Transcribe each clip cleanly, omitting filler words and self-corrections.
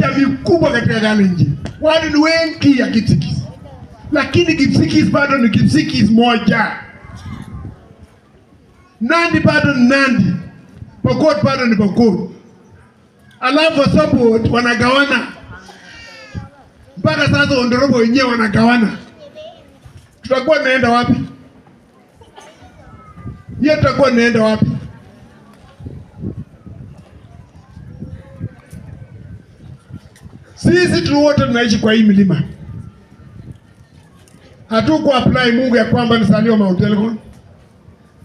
jamii kubwa katika Kalenjin. Watu ni wengi ya Kipsigis. Lakini Kipsigis bado ni Kipsigis moja. Nandi bado ni Nandi. Pokot bado ni Pokot. Alafu support wanagawana. Mpaka sasa Ondorobo wenyewe wanagawana. Tutakuwa naenda wapi? Yeye tutakuwa naenda wapi? Sisi tu wote tunaishi kwa hii milima. Hatuku apply Mungu ya kwamba nisaliwa Mount Elgon.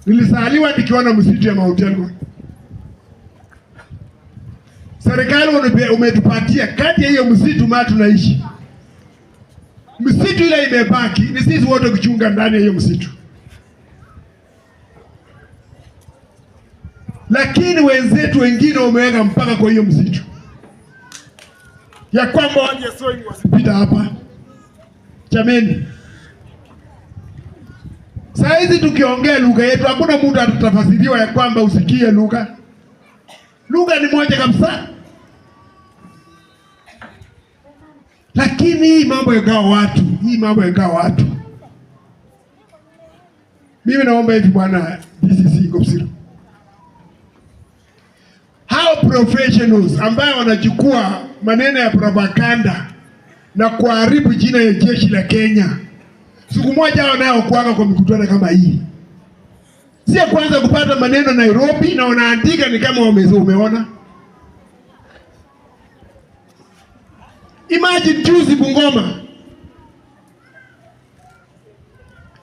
Nilisaliwa nikiona msitu ya Mount Elgon. Serikali umetupatia kati ya hiyo msitu mahali tunaishi. Msitu ile imebaki ni sisi wote kuchunga ndani ya hiyo msitu. Lakini wenzetu wengine wameweka mpaka kwa hiyo msitu. Ya kwamba waje sowing wasipita hapa. Jameni. Saa hizi tukiongea lugha yetu hakuna mtu atatafasiriwa ya kwamba usikie lugha. Lugha ni moja kabisa. Lakini hii mambo yagawa watu. Mimi naomba hivi bwana DCC Kopsiro. Hao professionals ambao wanachukua maneno ya propaganda na kuharibu jina ya jeshi la Kenya. Siku moja hao nao kuanga kwa mikutano kama hii. Sio kwanza kupata maneno Nairobi na wanaandika ni kama umeona. Imagine juzi Bungoma.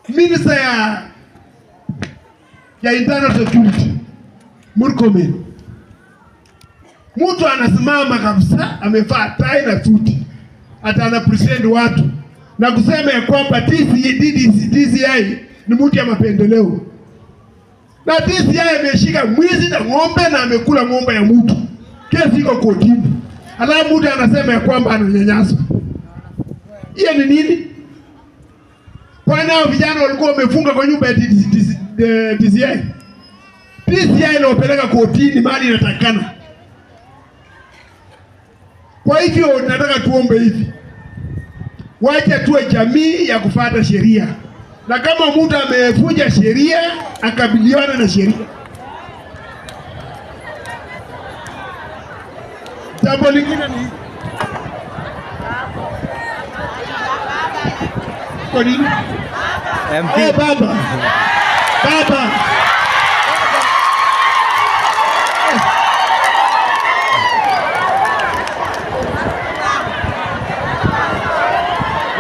Minister ya internal security Murkomen. Mtu anasimama kabisa amevaa tai na suti. Hata ana present watu na kusema ya kwamba DCI ni mtu ya mapendeleo. Na DCI ameshika mwizi na ng'ombe na amekula ng'ombe ya mtu. Kesi iko kotini. Alafu mtu anasema ya kwamba ananyanyaswa. Hiyo ni nini? Kwani hao vijana walikuwa wamefunga kwa nyumba ya DCI? DCI inaopeleka kotini mahali inatakana. Kwa hivyo nataka tuombe hivi. Wacha tuwe jamii ya kufuata sheria. Na kama mtu amevunja sheria, akabiliane na sheria. Jambo lingine ni kwa nini? MP. Baba.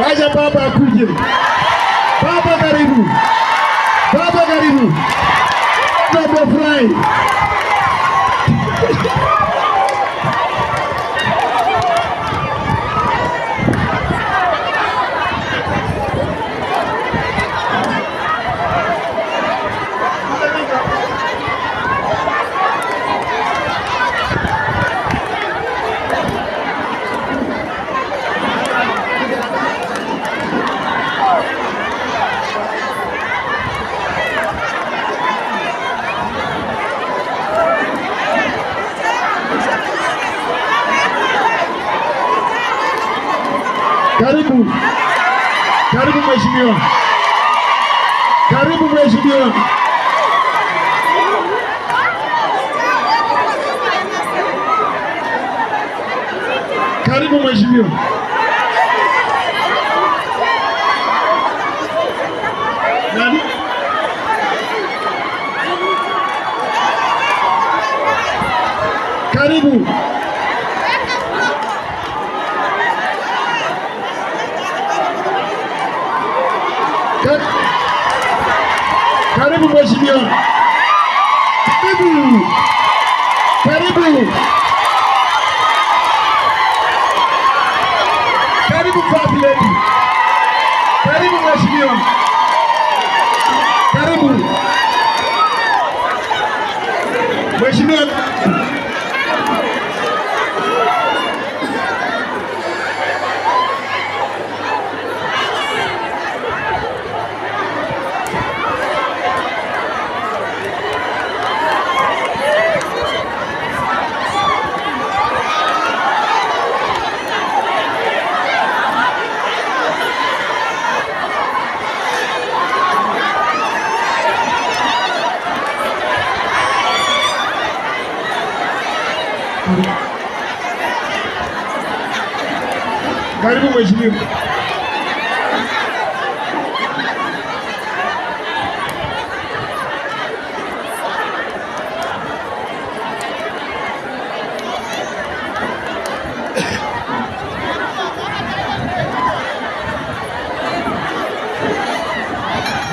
Wacha baba akuje. Baba karibu. Tumefurahi. Karibu mheshimiwa. Karibu mheshimiwa. Karibu mheshimiwa. Nani? Karibu. Karibu mheshimiwa. Karibu. Karibu first lady. Karibu mheshimiwa. Karibu. Mheshimiwa. Karibu mheshimiwa.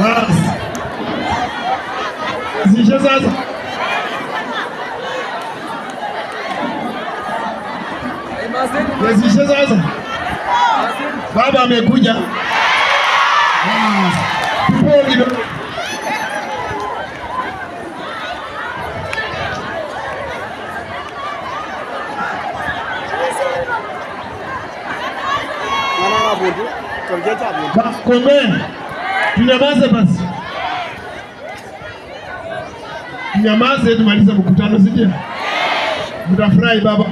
Bas. Zisha sasa. Zisha sasa. Baba amekuja. Kidogo. Kombe. Tunyamaze basi. Tunyamaze tumalize mkutano sije? Mtafurahi baba.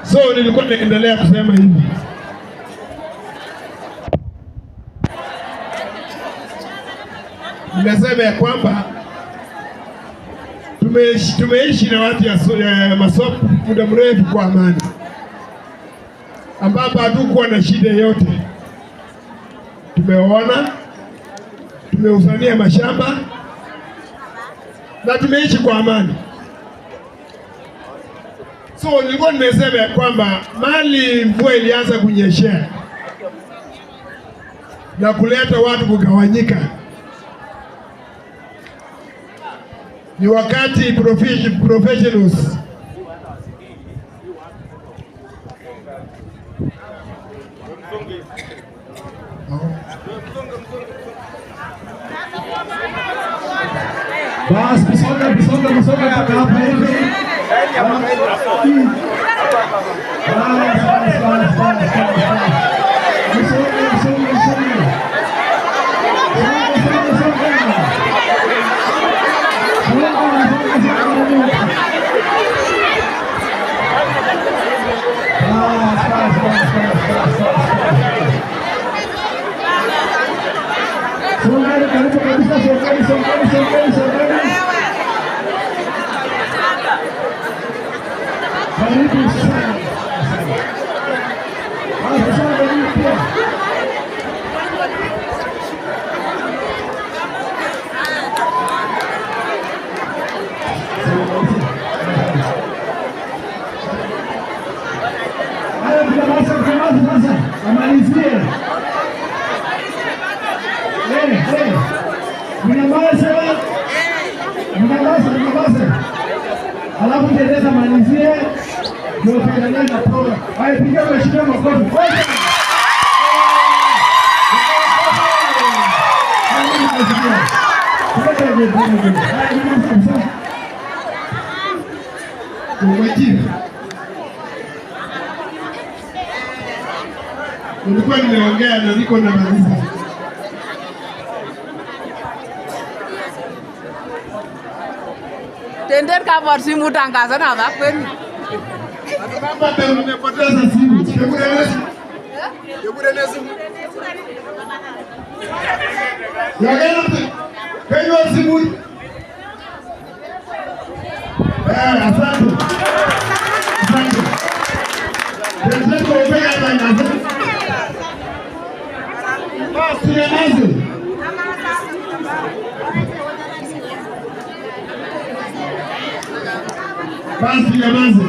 So nilikuwa naendelea kusema hivi. Ninasema ya kwamba tumeishi na watu ya Masopo muda mrefu kwa amani, ambapo hatukuwa na shida yote. Tumeona, tumeusania mashamba na tumeishi kwa amani. So nilikuwa nimesema ya kwamba mali mvua ilianza kunyeshea na kuleta watu kugawanyika, ni wakati professionals basi pisonga mpaka hapa hivi. Alafu tendeza malizie ndio tuendelee na program. Haya, piga mheshimiwa makofi. Nilikuwa nimeongea na niko na maliza. Tender cover simu tangazo na bakweni. Baba ndio nimepoteza simu. Yebure simu. Kayo simu. Asante. Asante. Ndio kwa ubaya tangazo. Basi nyamaze. Basi nyamaze.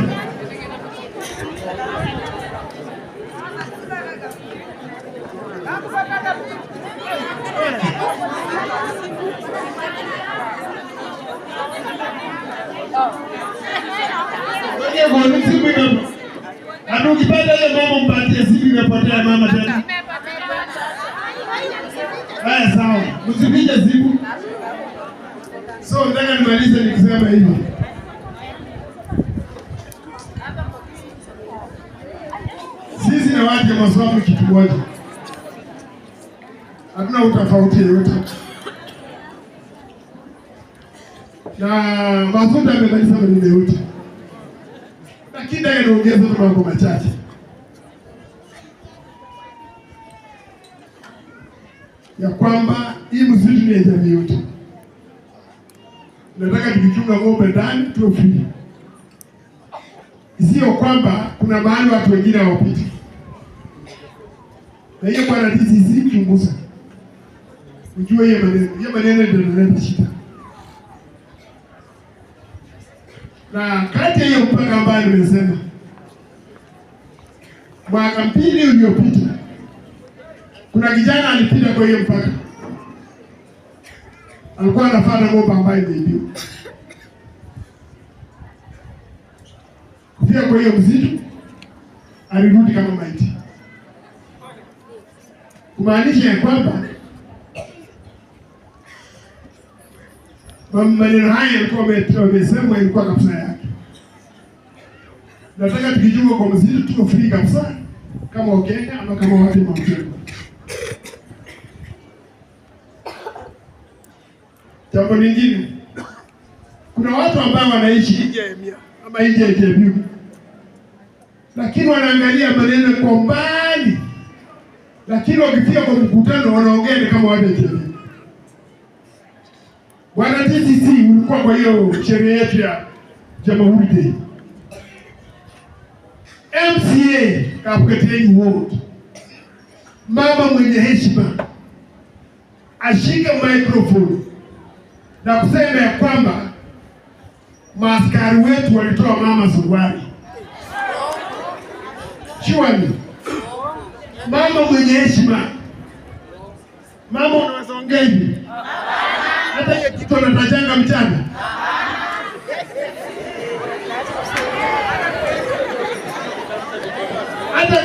Ukipata hiyo mama mpatie simu imepotea mama tena. Haya sawa. Msipige simu. So nataka nimalize nikisema hivi. Sisi na watu wa Masopo kitu moja. Hatuna utofauti yote. Na Masopo amemaliza maneno yote. Lakini naongeza mambo machache. Ya kwamba hii msitu ni ya jamii yote. Nataka tukichunga ng'ombe ndani tuwe free. sio kwamba kuna mahali watu wengine hawapiti. Na hiyo bwana DCC chunguza. Ujue hiyo maneno ndio yanaleta shida. Na kati ya hiyo mpaka ambayo nimesema, mwaka mbili uliopita kuna kijana alipita kwa hiyo mpaka. Alikuwa anafuata ng'ombe ambayo imeibiwa. Kufika kwa hiyo msitu, alirudi kama maiti. Kumaanisha ya kwamba maneno haya yalikuwa yamesemwa, ilikuwa kabisa yake. Nataka tukijua kwa msitu tuko free kabisa kama Wakenya ama kama watu wa Mkenya. Jambo lingine, kuna watu ambao wanaishi nje ya Emia ama nje ya Kiambu, lakini wanaangalia maneno kwa mbali, lakini wakifika kwa mkutano wanaongea kama watu wa Kiambu. Bwana DCC, ulikuwa kwa hiyo sherehe yetu ya Jamhuri Day. MCA Kapketeni Ward, mama mwenye heshima, ashike microphone na kusema ya kwamba maaskari wetu walitoa mama suruali. Surely, mama mwenye heshima, mama unaweza ongea hivi? Hata hiyo kitu anatajanga mchana. Hata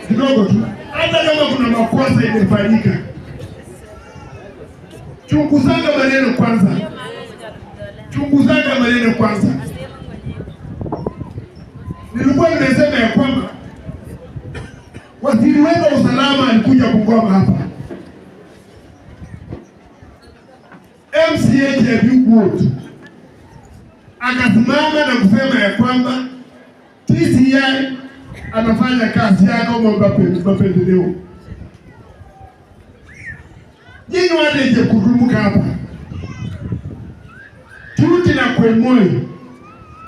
kidogo tu, hata kama kuna makosa imefanyika, chunguzanga maneno kwanza. Chunguzanga maneno kwanza. Nilikuwa nimesema ya kwamba waziri wetu wa usalama alikuja Bungoma hapa. MCA Kiambu Ward akasimama na kusema ya kwamba TCI anafanya kazi yake kama mapendeleo. Nyinyi waje kudumuka hapa. Tuti na Kwemoi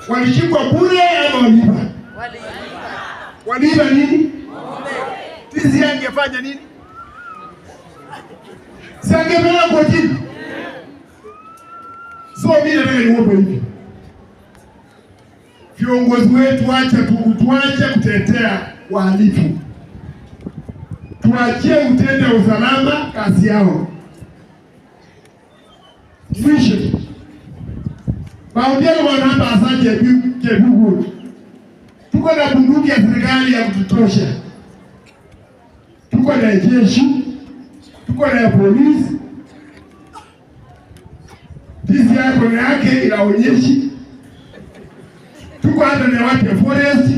walishikwa bure ama waliiba? Waliiba nini? TCI angefanya nini? Si angepeleka kotini? So mimi nataka niombe hivi, viongozi wetu tuache kutetea wahalifu, tuachie utende usalama kazi yao. Mwisho, maongeo wanamba asante Kiambu, tuko na bunduki ya serikali ya kutosha, tuko na jeshi, tuko na polisi. Hizi yako yake inaonyeshi, tuko hata na watu wa forest.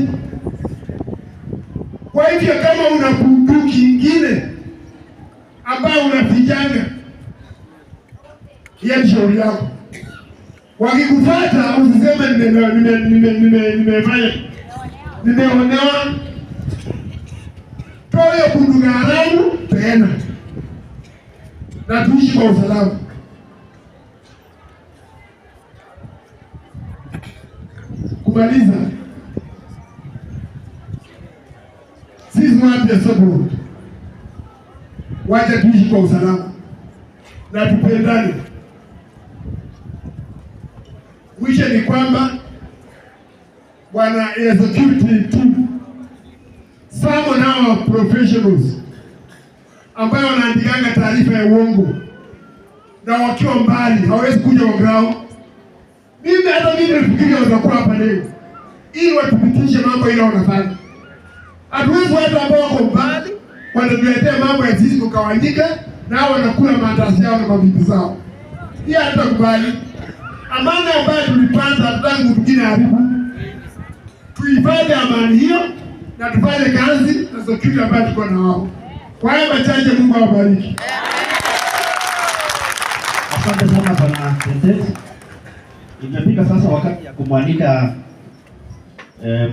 Kwa hivyo kama una bunduki ingine ambayo unapigana, ya shauri yako. Wakikufuata usiseme nimefanya nimeonewa. Toa hiyo bunduki haramu tena, na tuishi kwa usalama. Kumaliza, sisi watu ya Sokoro wacha tuishi kwa usalama na tupendane. Mwisho ni kwamba wana executive team, some now professionals ambao wanaandikanga taarifa ya uongo na wakiwa mbali hawezi kuja kwa ground. Mimi hata mimi nafikiri watakuwa hapa leo ili watupitishe mambo ile wanafanya. Hatuwezi watu ambao wako mbali wanatuletea mambo ya sisi kukawanyika na wanakula maandasi yao na mabibi zao. Hii hatakubali. Amani ambayo tulipanda tangu mwingine haribu. Tuifanye amani hiyo na tufanye kazi na security ambayo tuko na wao. Kwa hiyo machache, Mungu awabariki. Asante sana Bwana President. Imefika sasa wakati ya kumwalika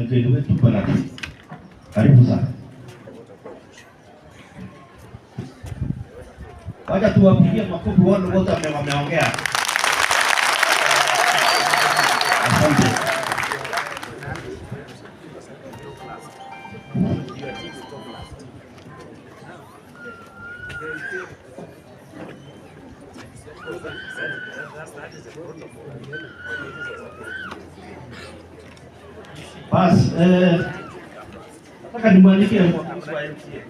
mgeni wetu Bwana. Karibu sana. Wacha tuwapigie makofi wale wote wameongea. Asante. Basi nataka nimwalike mwakilishi wa MCA.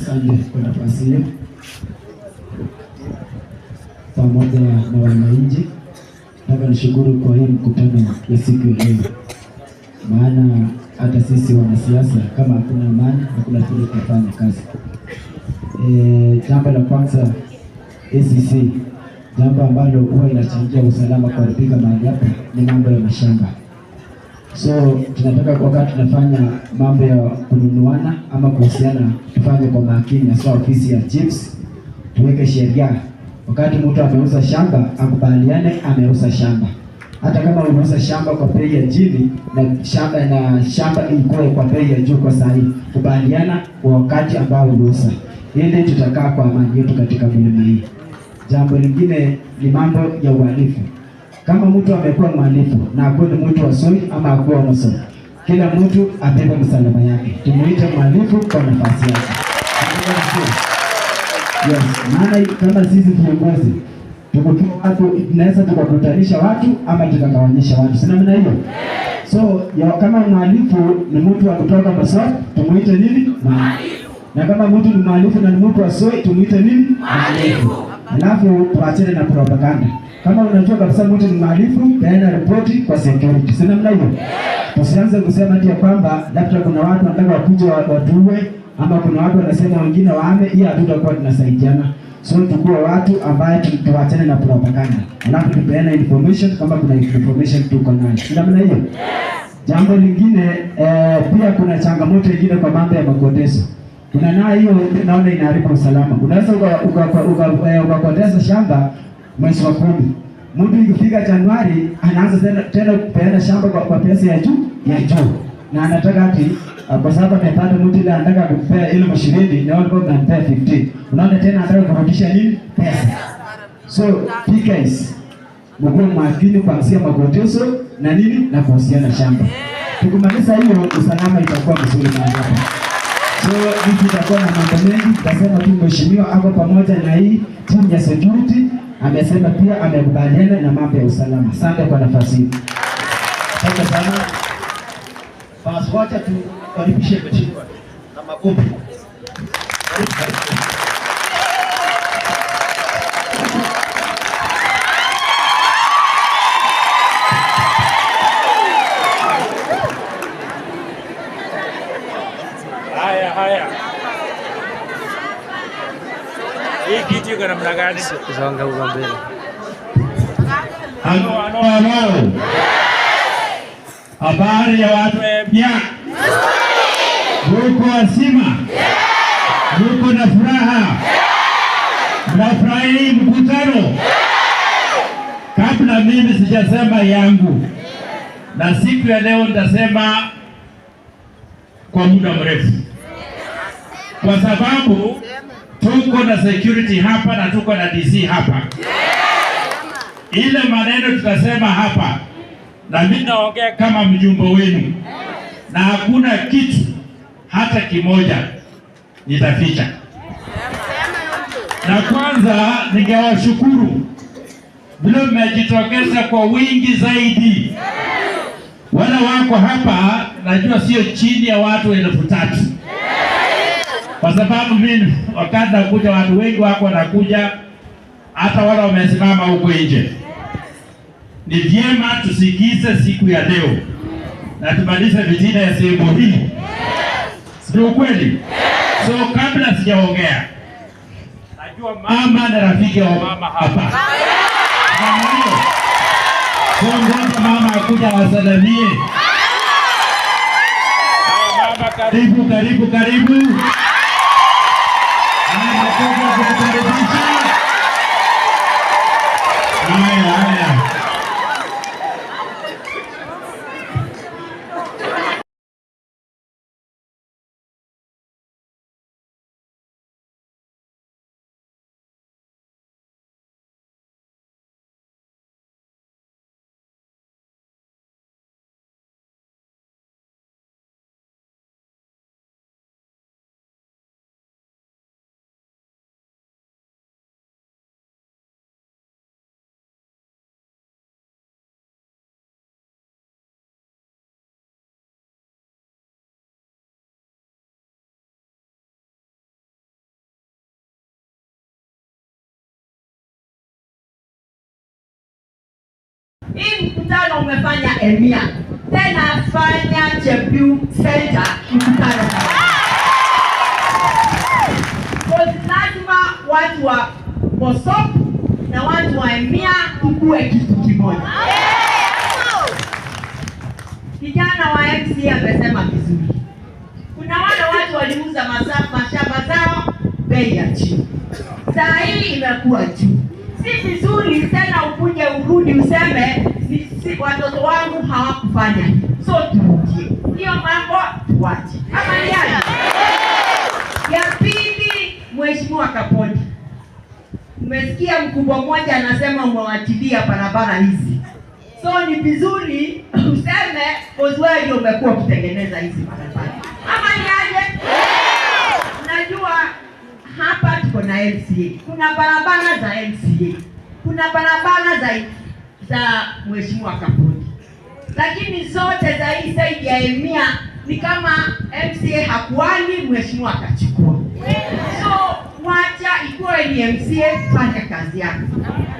Asante kwa nafasi hiyo, pamoja na wananchi. Nataka nishukuru kwa hii mkutano ya siku ya leo, maana hata sisi wanasiasa kama hakuna amani hakuna vile tunafanya kazi. Jambo la kwanza, ACC, jambo ambalo huwa inachangia usalama kuharibika mahali hapa ni mambo ya mashamba. So tunataka wakati tunafanya mambo ya kununuana ama kuhusiana, tufanye kwa makini, hasa ofisi ya chiefs tuweke sheria. Wakati mtu ameuza shamba akubaliane ameuza shamba. Hata kama unauza shamba kwa bei ya chini na shamba ilikuwa kwa bei ya juu kwa sahihi, kubaliana kwa wakati ambao unauza, ili tutakaa kwa amani yetu katika milima hii. Jambo lingine ni mambo ya uhalifu. Kama mtu amekuwa mhalifu na akuwe ni mtu wa Soi ama akuwe Moso, kila mtu abebe msalaba yake, tumuite mhalifu kwa nafasi yake. Yes, maana kama sisi viongozi tukutoa watu, tunaweza tukakutanisha watu ama tukagawanyisha watu, sina maana hiyo. So kama mhalifu ni mtu wa kutoka Moso, tumuite nini? Mhalifu. Na kama mtu ni mhalifu na ni mtu wa Soi, tumuite nini? Mhalifu. Alafu tuachane na propaganda. Kama unajua kabisa mtu ni mhalifu, peana ripoti kwa security. Si namna hiyo? Tusianze kusema ati kwamba labda kuna watu wanataka wakuje watuue ama kuna watu wanasema wengine waame, hii hatutakuwa tunasaidiana. So tukue watu ambaye tuachane na propaganda. Alafu tupeana information kama kuna information tuko nayo. Si namna hiyo? Jambo lingine pia kuna changamoto nyingine kwa mambo ya makotezo. Kuna nayo hiyo naona inaharibu usalama. Unaweza ukakoteza shamba mwezi wa 10. Mtu ikifika Januari anaanza tena kupeana shamba kwa pesa ya juu. Na anataka ati kwa sababu amepata mtu ile anataka kupea 20,000 na wao wanampea 15. Unaona tena anataka kurudisha nini? Pesa. So PKs mkuu makini kuanzia magotezo na nini na kuhusiana shamba. Tukimaliza hiyo usalama itakuwa mzuri na hapa. So hivi tutakuwa na mambo mengi, tutasema tu mheshimiwa hapo pamoja na hii timu ya security amesema pia amekubaliana na mambo ya usalama. Asante kwa nafasi hii. Asante sana. Basi wacha tukaribishe mheshimiwa na makofi. Haya. Hii kitu iko namna gani? Songa huko mbele. Halo. Habari ya watu mpya. Muko wasima? Muko na furaha? Mnafurahi mkutano? Kabla mimi sijasema yangu, na siku ya leo nitasema kwa muda mrefu, kwa sababu tuko na security hapa na tuko na DC hapa. Ile maneno tutasema hapa, na mimi naongea kama mjumbe wenu, na hakuna kitu hata kimoja nitaficha. Na kwanza ningewashukuru vile mmejitokeza kwa wingi zaidi. Wale wako hapa najua sio chini ya watu 3,000. Kwa sababu mimi wakati nakuja watu wengi wako wanakuja, hata wale wamesimama huko nje. Ni vyema tusikize siku ya leo na tumalize vitina ya sehemu hii. Sio kweli? So kabla sijaongea, najua mama na rafiki wa mama hapa. Ngoja mama akuja wasalimie. Karibu. Haya. Hii mkutano umefanya Emia, tena fanya Chebiu Center mkutano. Kwa lazima watu wa Bosop na watu wa Emia tukue kitu kimoja. Kijana wa MC amesema vizuri. Kuna wale watu waliuza mashamba zao bei ya chini. Saa hii imekuwa juu. Si vizuri tena ukuje urudi useme si watoto wangu hawakufanya. So turudie. Hiyo mambo tuache. Ama ni aje? Ya pili, Mheshimiwa Kapodi. Umesikia mkubwa mmoja anasema umewatilia barabara hizi. So ni vizuri useme wewe ndio umekuwa ukitengeneza hizi barabara. Ama ni aje? Najua hapa tuko na MCA. Kuna barabara za MCA. Kuna barabara za Mheshimiwa Kapodi. Lakini zote za hii side ya Emia ni kama MCA hakuani, Mheshimiwa akachukua. So wacha ikiwa ni MCA fanya kazi yako.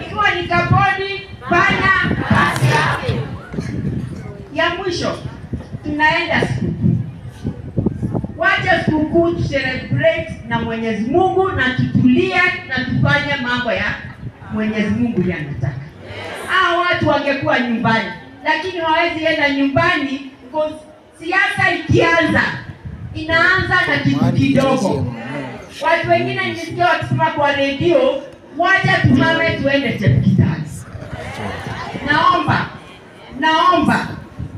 Ikiwa ni Kapodi fanya kazi yako. Ya mwisho tunaenda sikukuu. Wacha sikukuu tu celebrate na Mwenyezi Mungu na tutulie na tufanye mambo ya Mwenyezi Mungu yanataka. Hao watu wangekuwa nyumbani, lakini hawezi enda nyumbani kwa siasa ikianza inaanza na kitu kidogo. Watu wengine nilisikia wakisema kwa redio, wacha tumame tuende Chepkitani. Naomba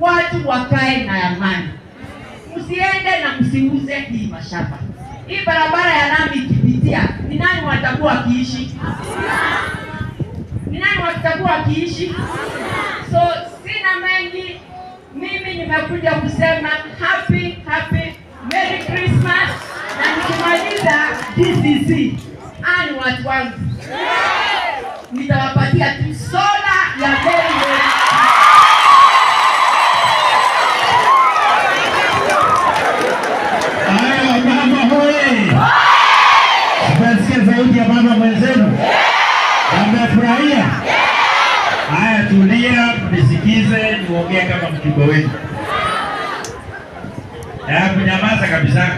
watu wakae na amani. Msiende na msiuze hii mashamba. Hii barabara ya lami ikipitia, ni nani watakuwa wakiishi? Ni nani watakuwa wakiishi? So sina mengi. Mimi nimekuja kusema happy Merry Christmas na nikimaliza DCC. Ani watu wangu. Nitawapatia tu soda ya Berry. Sauti ya mama mwenzenu amefurahia. Haya, tulia nisikize niongee kama mjumbe wenu. Kunyamaza kabisa.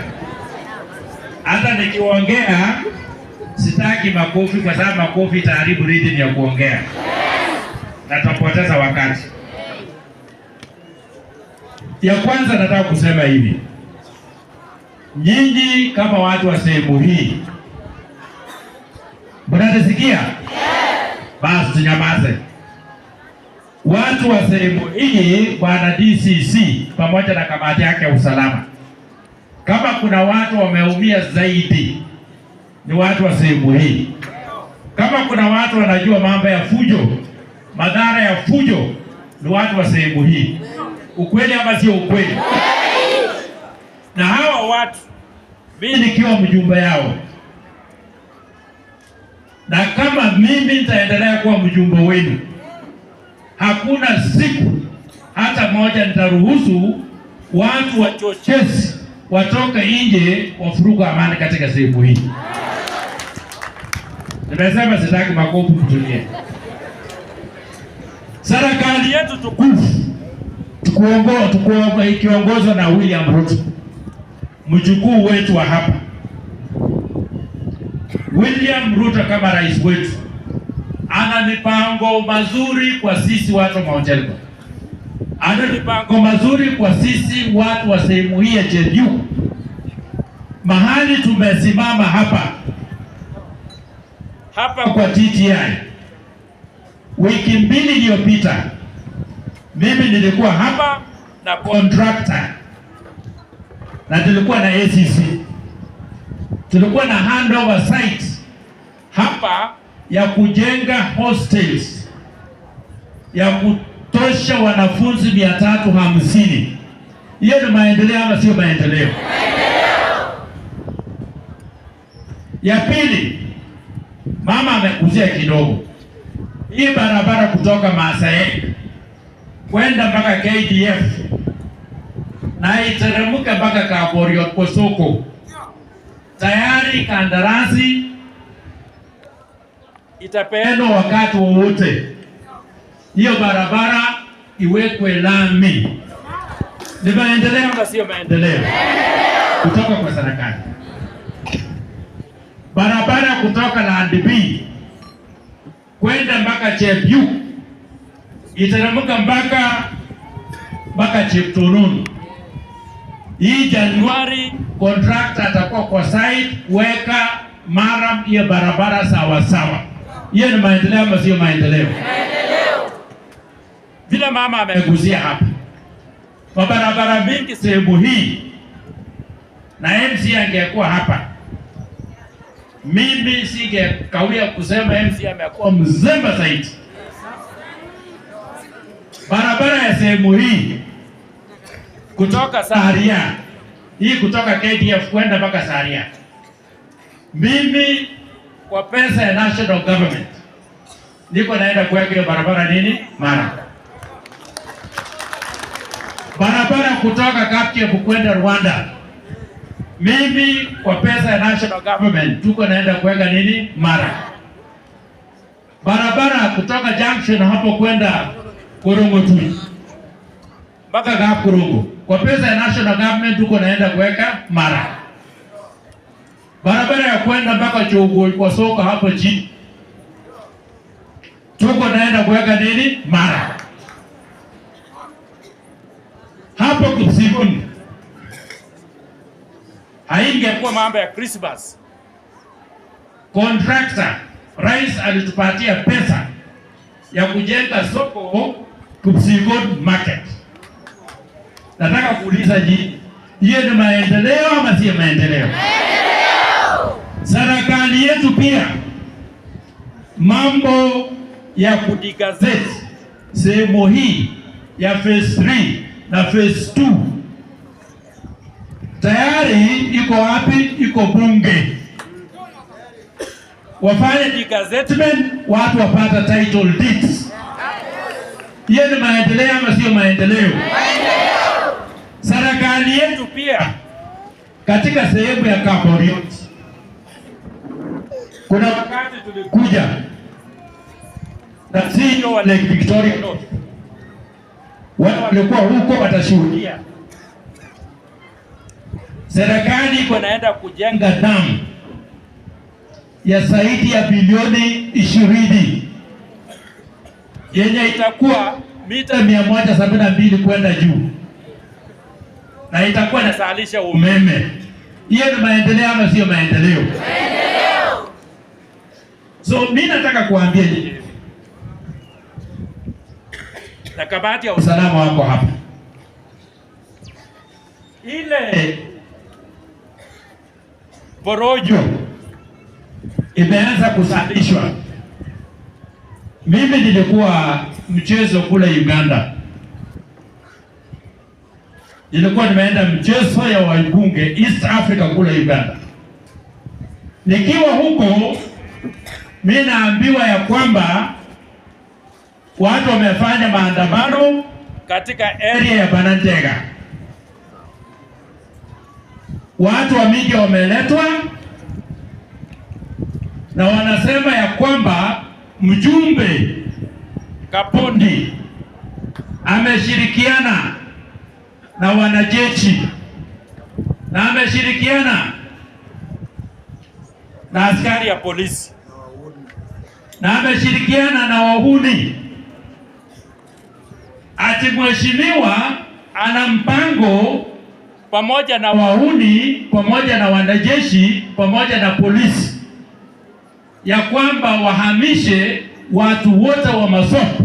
Hata nikiongea sitaki makofi kwa sababu makofi itaharibu rhythm ya kuongea. Na tutapoteza wakati. Ya kwanza nataka kusema hivi. Nyinyi kama watu wa sehemu hii mnasikia? Basi tunyamaze. Watu wa sehemu hii bwana DCC pamoja na kamati yake ya usalama, kama kuna watu wameumia zaidi ni watu wa sehemu hii. Kama kuna watu wanajua mambo ya fujo, madhara ya fujo, ni watu wa sehemu hii. Ukweli ama sio ukweli? Na hawa watu mimi nikiwa mjumbe yao, na kama mimi nitaendelea kuwa mjumbe wenu, hakuna siku hata moja nitaruhusu watu wachochezi watoke nje wafuruga amani katika sehemu hii. Nimesema sitaki makofi kutumia. Serikali yetu tukufu ikiongozwa na William Ruto, mjukuu wetu wa hapa. William Ruto kama rais wetu ana mipango mazuri kwa sisi watu wa Mount Elgon. Ana mipango mazuri kwa sisi watu wa sehemu hii ya Chebiu. Mahali tumesimama hapa kwa TTI, wiki 2 iliyopita mimi nilikuwa hapa na contractor na tulikuwa na ACC. Tulikuwa na handover site hapa ya kujenga hostels ya kutosha wanafunzi 350. Hiyo ni maendeleo ama sio maendeleo? Ya pili, mama amekuzia kidogo. Hii barabara kutoka Masae kwenda mpaka KDF na iteremka mpaka Kaborio Kosoko. Tayari kandarasi itapeanwa wakati wowote. hiyo barabara iwekwe lami. Ni maendeleo na sio maendeleo kutoka kwa serikali. Barabara kutoka Land B kwenda mpaka Chebiu iteremka mpaka Cheptononi. Hii Januari contractor atakuwa kwa site weka maram ya barabara sawa sawa. Hiyo ni maendeleo ama sio maendeleo? Maendeleo. Vile mama ameguzia hapa, kwa barabara mingi sehemu hii, na MC angekuwa hapa, mimi singekawia kusema MC amekuwa mzembe zaidi. Barabara ya sehemu hii kutoka Saharia, hii kutoka KDF kwenda mpaka Saharia, mimi kwa pesa ya national government niko naenda kuweka barabara nini Mara. Barabara kutoka Kapchep kwenda Rwanda, mimi kwa pesa ya national government tuko naenda kuweka nini Mara. Barabara kutoka junction hapo kwenda Korongo tu mpaka Korongo, kwa pesa ya national government tuko naenda kuweka Mara. Barabara ya kwenda mpaka Chogo kwa soko hapo chini tuko naenda kuweka nini Mara. Hapo Kipsigoni haingekuwa mambo ya Christmas, contractor rais alitupatia pesa ya kujenga soko Kipsigoni market. Nataka kuuliza hiyo ni maendeleo ama si maendeleo? Serikali yetu pia mambo ya kudigazeti sehemu hii ya phase 3 na phase 2 tayari iko wapi? Iko bunge. Wafanye degazetment, watu wapata title deeds. Hiyo ni maendeleo ama sio maendeleo? Serikali yetu pia katika sehemu ya Kaporiot, kuna wakati tulikuja na CEO wa Lake Victoria North, wale walikuwa huko watashuhudia. Serikali iko naenda kujenga damu ya zaidi ya bilioni 20 yenye itakuwa mita 172 kwenda juu na itakuwa inasalisha umeme. Hiyo ni maendeleo ama sio maendeleo? Maendeleo. So mimi nataka kuambia nyinyi na kamati ya usalama wako hapa, ile porojo imeanza kusalishwa. Mimi nilikuwa mchezo kule Uganda, nilikuwa nimeenda mchezo ya wabunge East Africa kule Uganda. Nikiwa huko mimi naambiwa ya kwamba watu wamefanya maandamano katika area ya Banantega. Watu wa media wameletwa na wanasema ya kwamba mjumbe Kapondi ameshirikiana na wanajeshi na ameshirikiana na askari ya polisi na ameshirikiana na wahuni. Ati mheshimiwa ana mpango pamoja na wahuni, pamoja na wanajeshi, pamoja na polisi ya kwamba wahamishe watu wote wa masoko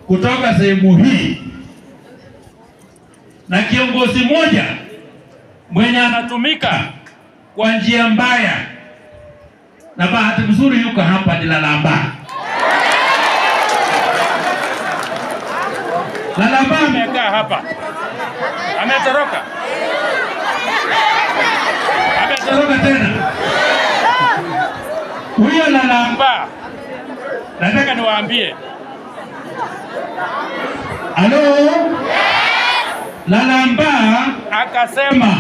kutoka sehemu hii, na kiongozi mmoja mwenye anatumika kwa njia mbaya, na bahati mzuri yuko hapa, ni Lalamba. Lalamba amekaa hapa, ametoroka tena. Huyo Lalamba, nataka niwaambie, halo, Lalamba akasema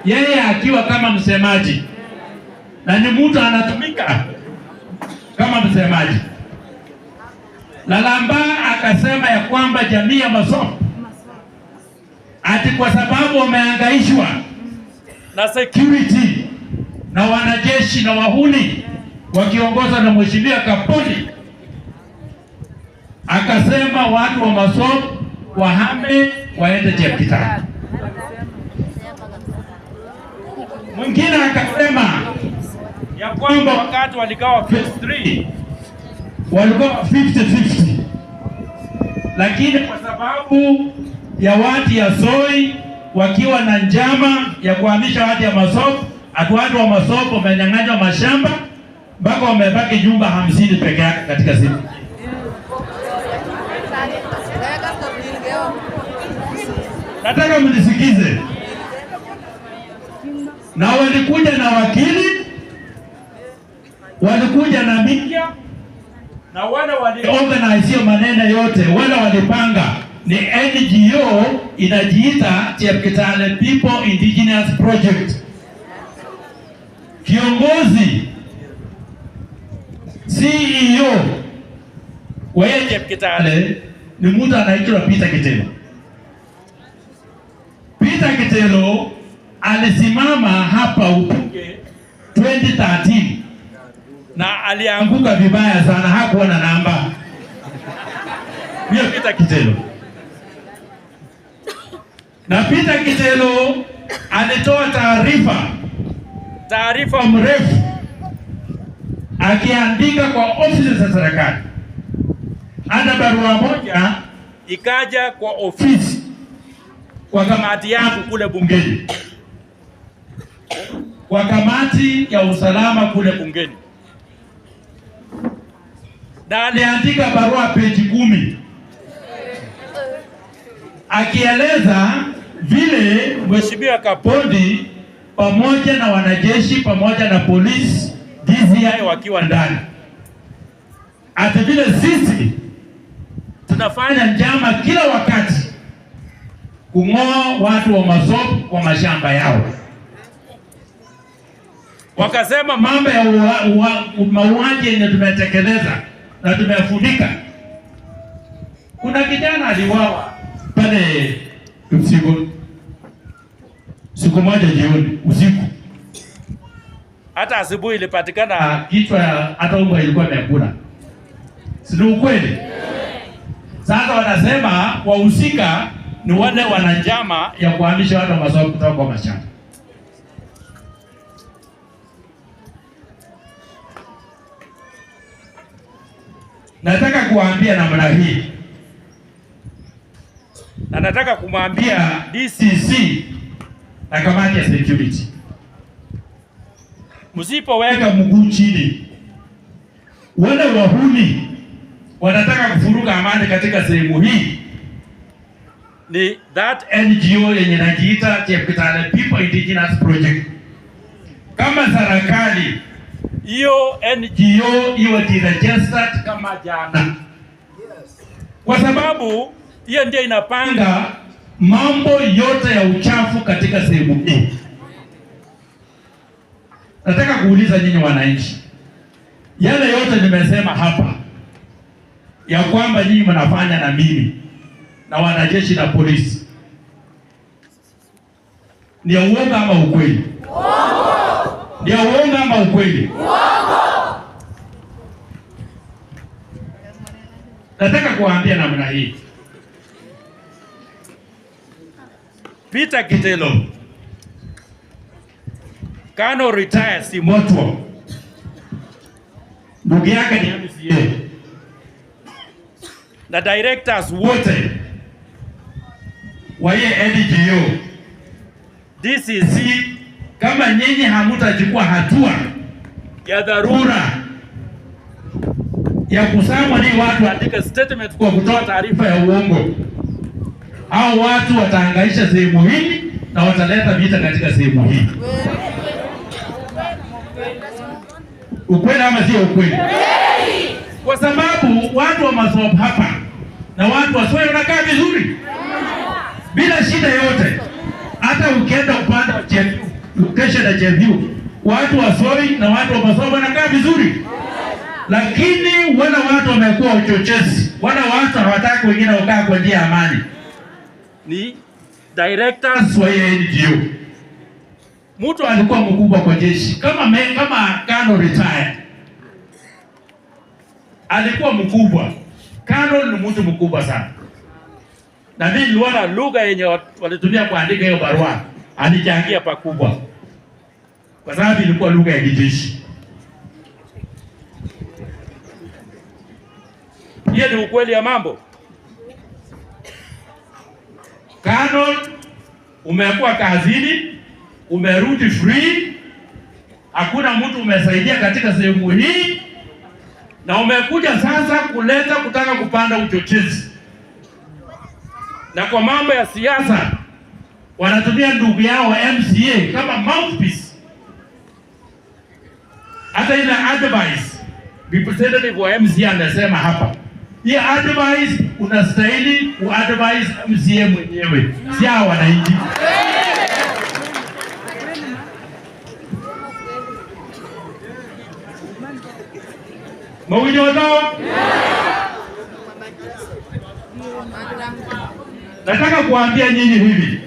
yeye akiwa kama msemaji na ni mtu anatumika kama msemaji, Lalamba akasema ya kwamba jamii ya Masop ati kwa sababu wamehangaishwa na security na wanajeshi na wahuni wakiongozwa na Mheshimiwa Kaponi, akasema watu wa Masop wahame waende Chepkitale. Mwingine akasema ya kwamba wakati walikawa phase 3 walikuwa 50-50, lakini kwa sababu ya watu ya Soi wakiwa na njama ya kuhamisha watu ya Masop, watu wa Masop wamenyang'anywa mashamba mpaka wamebaki nyumba 50 peke yake katika siku. Nataka mnisikize. Na walikuja na wakili, walikuja na media, na wale waliorganize hiyo maneno yote, wale walipanga ni NGO inajiita Chepkitale People Indigenous Project. Kiongozi CEO wa Chepkitale ni mtu anaitwa Peter Kitelo. Peter Kitelo alisimama hapa ubunge 2013 na alianguka vibaya sana, hakuwa na namba. Hiyo Peter Kitelo. Na Peter Kitelo alitoa taarifa mrefu akiandika kwa ofisi za serikali. Ana barua moja ikaja kwa ofisi kwa kamati yangu kule bungeni, kwa kamati ya usalama kule bungeni, na aliandika barua peji 10 akieleza vile Mheshimiwa Kaponi pamoja na wanajeshi pamoja na polisi DCI wakiwa ndani, ati vile sisi tunafanya njama kila wakati kung'oa watu wa Masop kwa mashamba yao. Wakasema mambo ya mauaji yenye tumetekeleza na tumefunika. Kuna kijana aliwawa pale siku moja jioni usiku, hata asubuhi ilipatikana kichwa, hata unga ilikuwa imekula. Si ukweli? Sasa wanasema wahusika ni wale wana njama ya kuhamisha watu wa Masop kutoka kwa mashamba. Nataka kuambia namna hii, na nataka kumwambia DCC na kamati ya security, msipoweka mguu chini, wale wahuni wanataka kufuruga amani katika sehemu hii, ni that NGO yenye inajiita Chepkitale People Indigenous Project. Kama serikali hiyo NGO iwe registered kama jana, kwa sababu hiyo ndio inapanga mambo yote ya uchafu katika sehemu hii. Nataka kuuliza nyinyi wananchi, yale yote nimesema hapa ya kwamba nyinyi mnafanya na mimi na wanajeshi na polisi, ni ya uongo ama ukweli? Ni ya uongo ama ukweli? Nataka kuambia namna hii, Peter Kitelo Kano retire si moto, ndugu yake ni MCA, na directors wote wa NGO DCC, kama nyinyi hamutachukua hatua ya dharura ya kusema ni watu andika statement kwa kutoa taarifa ya uongo, au watu watahangaisha sehemu hii na wataleta vita katika sehemu hii. Ukweli ama sio ukweli? Kwa sababu watu wa Masop hapa na watu wa Soi wanakaa vizuri bila shida yote. Hata ukienda upande wa location ya Cheviu, watu wa Soi na watu wa Masop wanakaa vizuri. Lakini wale watu wamekuwa uchochezi, wale watu hawataka wengine wakaa kwa njia ya amani. Ni directors wa NGO. Mtu alikuwa mkubwa kwa jeshi kama Kano retired. Alikuwa mkubwa. Kano ni mtu mkubwa sana. Na mimi niliona lugha yenye walitumia kuandika hiyo barua alichangia pakubwa. Kwa sababu ilikuwa lugha ya kijeshi. Hiyo ni ukweli ya mambo. Kano umekuwa kazini, umerudi free, hakuna mtu umesaidia katika sehemu hii, na umekuja sasa kutaka kupanda uchochezi. Na kwa mambo ya siasa wanatumia ndugu yao MCA kama mouthpiece. Hata ile advice representative wa MCA anasema hapa, hii advice unastahili kuadvise MCA mwenyewe, si hao wananchi. Mawinyoto, nataka kuambia nyinyi hivi,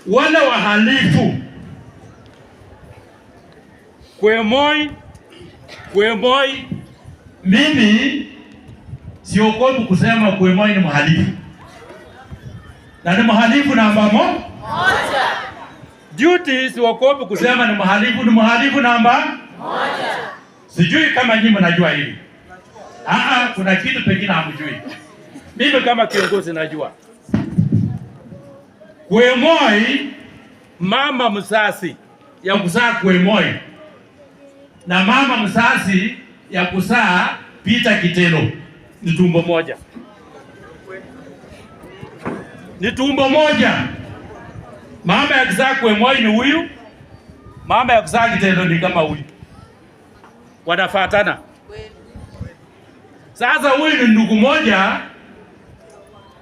wale wahalifu Kwemoi, mimi siogopi kusema Kwemoi ni mhalifu. Na ni mhalifu namba moja. Duty siogopi kusema ni mhalifu namba moja. Sijui kama nyinyi mnajua hili. Kuna kitu pengine hamjui. Mimi kama kiongozi najua. Kwemoi, mama msasi ya kuzaa Kwemoi na mama msasi ya kuzaa Peter Kitelo ni tumbo moja. Ni tumbo moja. Mama ya kuzaa Kwemoi ni huyu, mama ya kuzaa Kitelo ni kama huyu. Wanafuatana. Sasa huyu ni ndugu moja,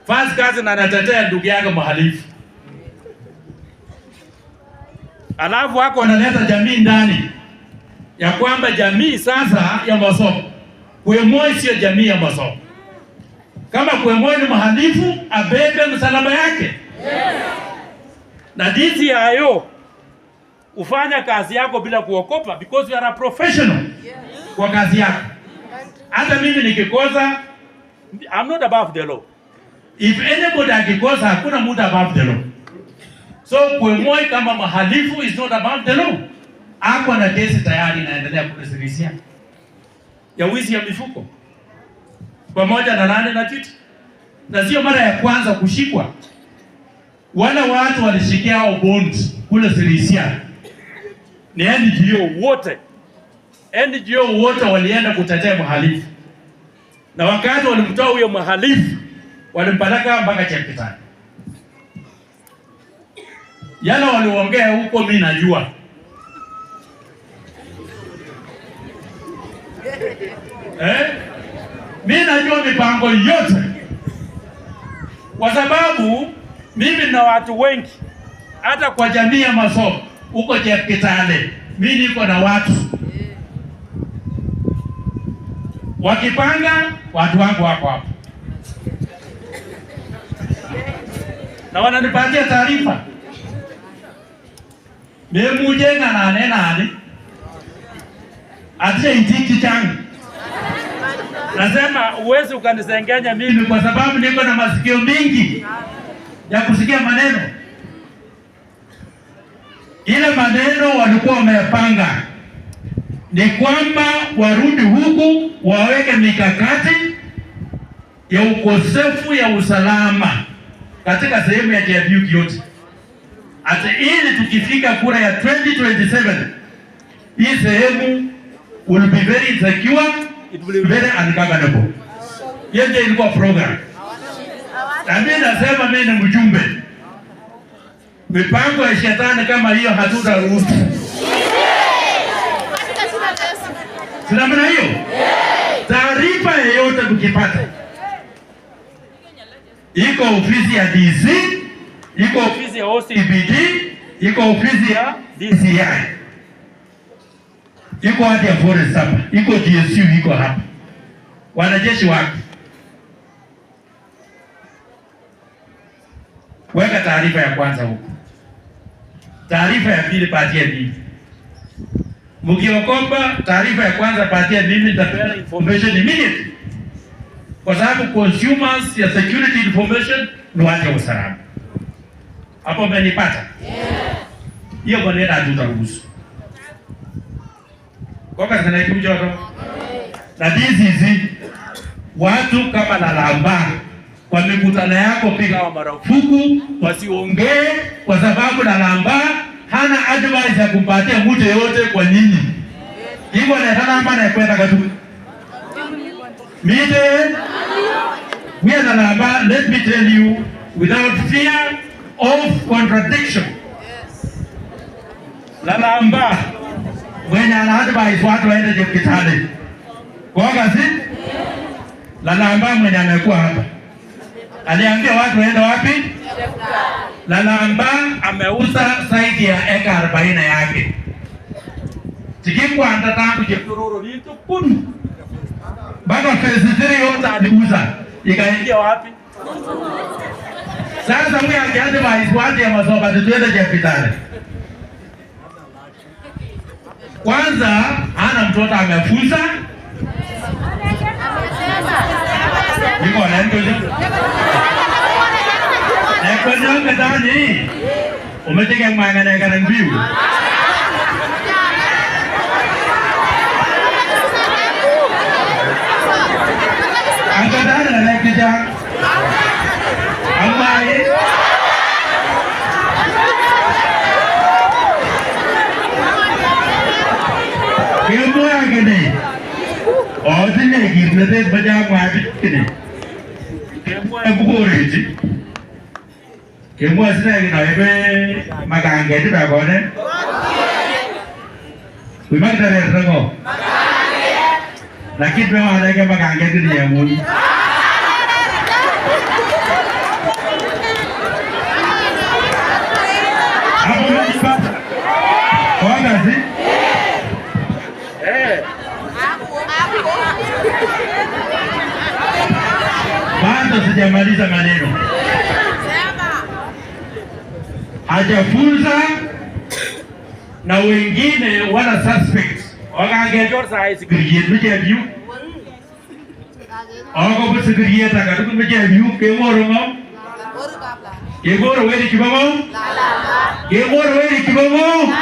first cousin anatetea ndugu yake mhalifu. Alafu wako wanaleta jamii ndani ya kwamba jamii sasa ya Masoko. Kwemoi sio jamii ya Masoko. Kama Kwemoi ni mhalifu, abebe msalaba yake. Yes. Na DCIO ufanya kazi yako bila kuokopa because you are a professional. Yes. Kwa kazi yako. Hata mimi nikikosa, I'm not above the law. If anybody akikosa, hakuna mtu above the law. So Kwemoi kama mhalifu is not above the law. Ako na kesi tayari inaendelea kupresidisia ya wizi ya mifuko pamoja na nane na titi. Na sio mara ya kwanza kushikwa. Wale watu walishikia hao bond kule Sirisia ni NGO wote walienda kutetea mhalifu. Na wakati walimtoa huyo mhalifu walimpeleka mpaka Chepkitani. Yale waliongea huko mimi najua. Mimi najua mipango yote. Kwa sababu mimi na watu wengi hata kwa jamii ya Masoko huko Chepkitani mimi niko na watu. Wakipanga watu wangu wako hapo. Na wananipatia taarifa. Mimi mujenga na nani? Atia intiki changu. Nasema uwezi ukanisengenya mimi kwa sababu niko na masikio mingi ya kusikia maneno. Ile maneno walikuwa wamepanga ni kwamba warudi huku waweke mikakati ya ukosefu ya usalama katika sehemu ya Kiabiuki yote. Hata ili tukifika kura ya 2027 hii sehemu will be very insecure, it will be very ungovernable. Hiyo ndio ilikuwa program. Na mimi nasema mimi ni mjumbe. Mipango ya shetani kama hiyo hatutaruhusu. Sina maana hiyo? Taarifa yoyote tukipata. Iko ofisi ya DC, iko ofisi ya OCBD, iko ofisi ya DCI. iko hadi ya forest hapa, iko GSU iko hapa, wanajeshi wake. Weka taarifa ya kwanza huko, taarifa ya pili patia mimi. Mkiokopa taarifa ya kwanza patia mimi, nitapeana information immediately, kwa sababu consumers ya security information ni watu wa usalama. Hapo umenipata? Hiyo maneno hatutaruhusu. Kwa kazi na ikuja watu. Na hizi watu kama Lalamba kwa mikutano yako piga wa marufuku wasiongee, kwa sababu Lalamba hana advice ya kumpatia mtu yote kwa nini. Hivyo na Lalamba na kwenda katu. Mide we are Lalamba, let me tell you without fear of contradiction. Lalamba mwenye ana advice watu waende hospitali. Kwa kazi Lalamba mwenye amekuwa hapa aliambia watu waende wapi? Lalamba ameuza zaidi ya eka 40 yake. Tikikwa andatangu jetururu litu kunu. Baka fesitiri yote aliuza. Ikaingia wapi? Sasa mwe angeadvice watu ya masoba tuende hospitali. Kwanza ana mtoto amefunza. Niko na ndoje. Niko nyonga ndani. Umetega mwanga kana mbiu. Angkadana na kijana. Amai. Kemo agane. Odine girnade baja maabitine. Kemo abugoreji. Kemo asina gina ebe magange di bagone. Wimagdare rango. Lakini memang ada yang magange di nyamun. Apa lagi pak? Kau ada sih? Bado sijamaliza maneno. Hajafunza na wengine wala suspects. Wakaangejor saa security meje view. Ako pa security takatu meje view kemoro ngom. Kemoro weli kibamo? Kemoro weli kibamo?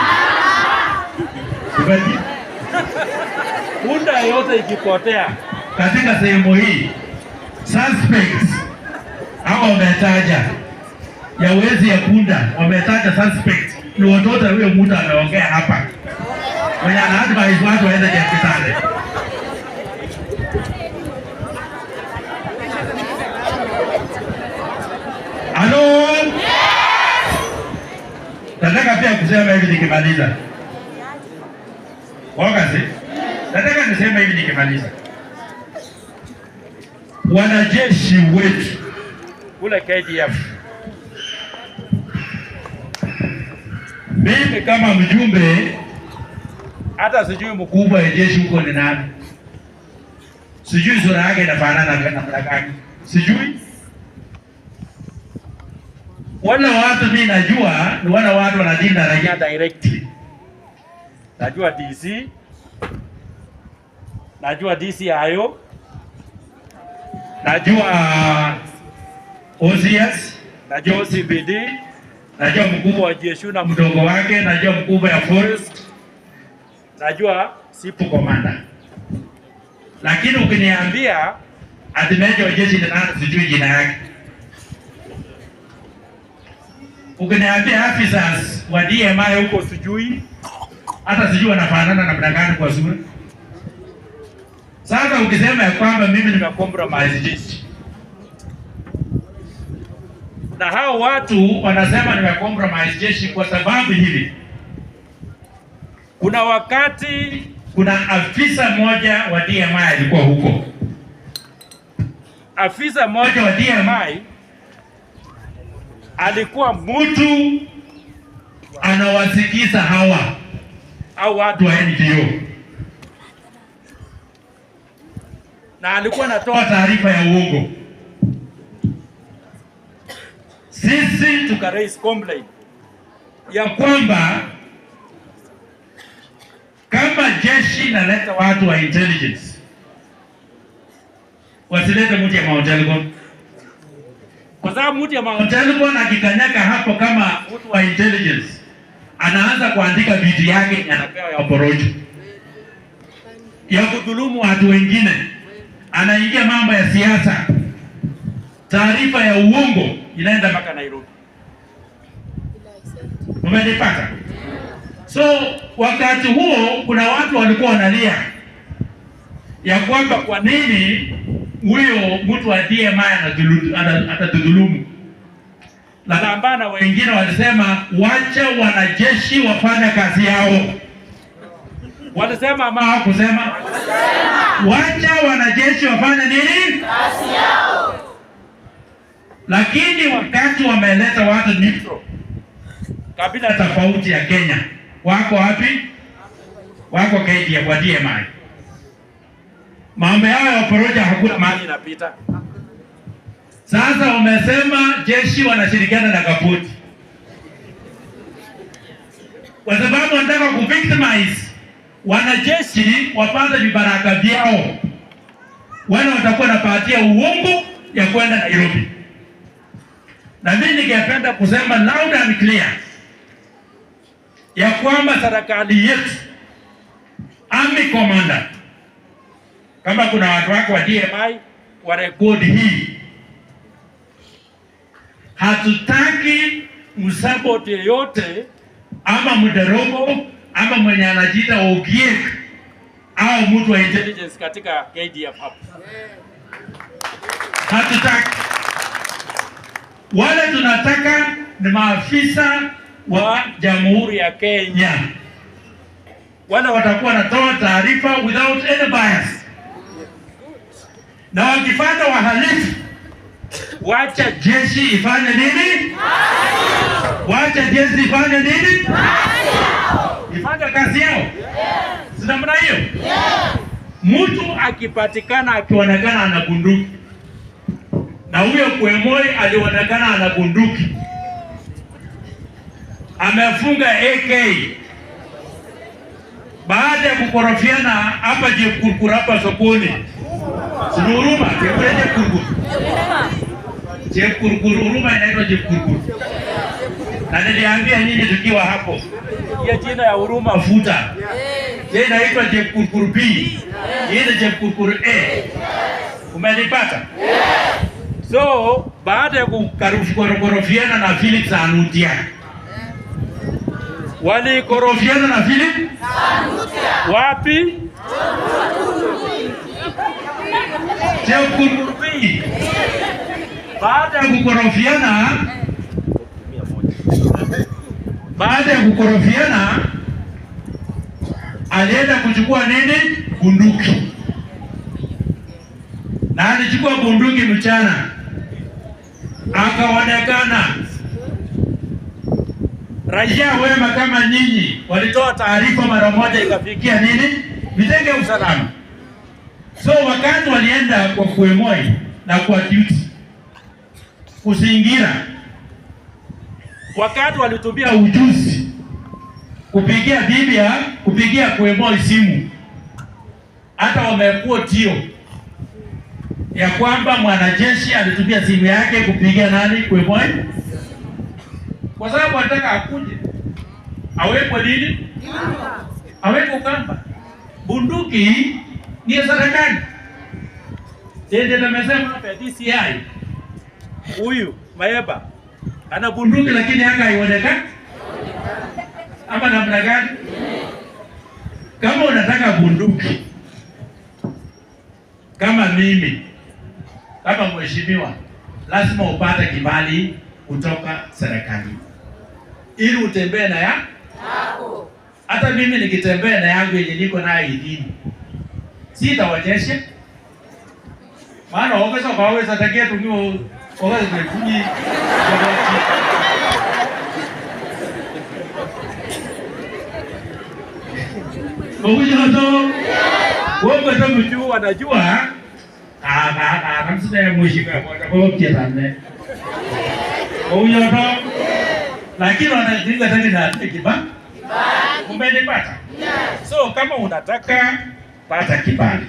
Sibati. Punda yote ikipotea katika sehemu hii suspects hao wametaja ya wezi ya punda, wametaja suspects ni watoto wa huyo mtu ameongea hapa, mwenye ana advice watu waende hospitali. Halo, nataka pia kusema hivi nikimaliza. Wakati nataka niseme hivi nikimaliza. Wanajeshi wetu kule KDF, mimi kama mjumbe, hata sijui mkubwa wa jeshi huko ni nani, sijui sura yake inafanana na namna gani, sijui. Wale watu mimi najua ni wale watu wanadinda raia directly. najua DC, najua DCIO, najua OCS, najua OCPD, najua mkubwa wa jeshi na mdogo wake, najua mkubwa ya forest, najua sipo komanda. Lakini ukiniambia ati meja wa jeshi ni nani, sijui jina yake. Ukiniambia officers wa DMI huko sijui, hata sijui wanafanana namna gani kwa sura. Sasa ukisema ya kwamba mimi nimecompromise jeshi, na hao watu wanasema nimecompromise jeshi kwa sababu hivi, kuna wakati kuna afisa mmoja wa DMI alikuwa huko. Afisa mmoja wa DMI alikuwa mtu anawasikiza hawa au watu wa NGO. na alikuwa anatoa taarifa ya uongo. Sisi tuka raise complaint ya kwamba kama jeshi inaleta watu wa intelligence, wasilete mtu ya Mount Elgon, kwa sababu mtu ya Mount Elgon akikanyaka hapo kama mtu wa intelligence, anaanza kuandika vitu yake anapewa ya porojo ya kudhulumu watu wengine, anaingia mambo ya siasa, taarifa ya uongo inaenda mpaka Nairobi. Umenipata? So wakati huo kuna watu walikuwa wanalia ya kwamba kwa nini huyo mtu wa DMI atatudhulumu. Na wengine walisema wacha wanajeshi wafanye kazi yao. Walisema ama hawakusema? Wacha wanajeshi wafanye nini? Kazi yao. Lakini wakati wameleta watu neutral, kabila tofauti ya Kenya, wako wapi? Wako KDF kwa DMI. Mambo yao ya poroja hakuna mahali inapita. Sasa wamesema jeshi wanashirikiana na Kapoti, kwa sababu wanataka kuvictimize wanajeshi wapate vibaraka vyao. Wale watakuwa napatia uongo ya kwenda Nairobi. Na mimi ningependa kusema loud and clear ya kwamba serikali yetu, Army Commander, kama kuna watu wako wa DMI wa rekodi hii, hatutaki msapoti yoyote ama mderogo ama mwenye anajiita Ogiek au mtu wa intelligence katika KDF hapo. Hatutaki. Wale tunataka ni maafisa wa Jamhuri ya Kenya. Wale watakuwa natoa taarifa without any bias. Na wakifanya wahalifu, wacha jeshi ifanye nini? Wacha jeshi ifanye nini? Ifanye kazi yao. Si namna hiyo? Mtu akipatikana akionekana ana bunduki, na huyo Kwemoi alionekana ana bunduki, amefunga AK, baada ya kukorofiana hapa Jepkurkur hapa sokoni. Sina huruma, Jepkurkur huruma inaitwa Jepkurkur. Na niliambia nyinyi tukiwa hapo, ya jina ya huruma futa. Yeye inaitwa Jepkurkur B. Yeye ni Jepkurkur A. Umenipata? So baada ya kukorofiana na Philip Sanutia, walikorofiana na Philip Sanutia wapi? Jepkurkur B. Baada ya kukorofiana, alienda kuchukua nini? Bunduki. Na alichukua bunduki mchana, akaonekana. Raia wema kama nyinyi walitoa taarifa mara moja, ikafikia nini? Vitenge usalama. So wakati walienda kwa Kwemoi na kwa duty kuzingira, wakati walitumia ujuzi kupigia Kwemoi simu, hata wamekuwa tio ya kwamba mwanajeshi alitumia simu yake kupigia nani? Kwemoi, kwa sababu anataka akuje awekwe nini? Awekwe kamba. Bunduki ni serikali. Ndio nimesema hapa DCI huyu Mayeba ana bunduki lakini hanga haionekani. Ama namna gani? Kama unataka bunduki kama mimi, kama mheshimiwa, lazima upate kibali kutoka serikali ili utembee na yako. Hata mimi nikitembea na yangu yenye niko nayo idhini, sitaonyesha. Maana waweza kaweza takia tunyo waweza kuji Mungu joto. Wewe kama mjua anajua Kamsida mwishika kwa kiatane. Huyo ndo. Lakini wanajiuliza tena na kibali. Umenipata? So kama unataka pata kibali.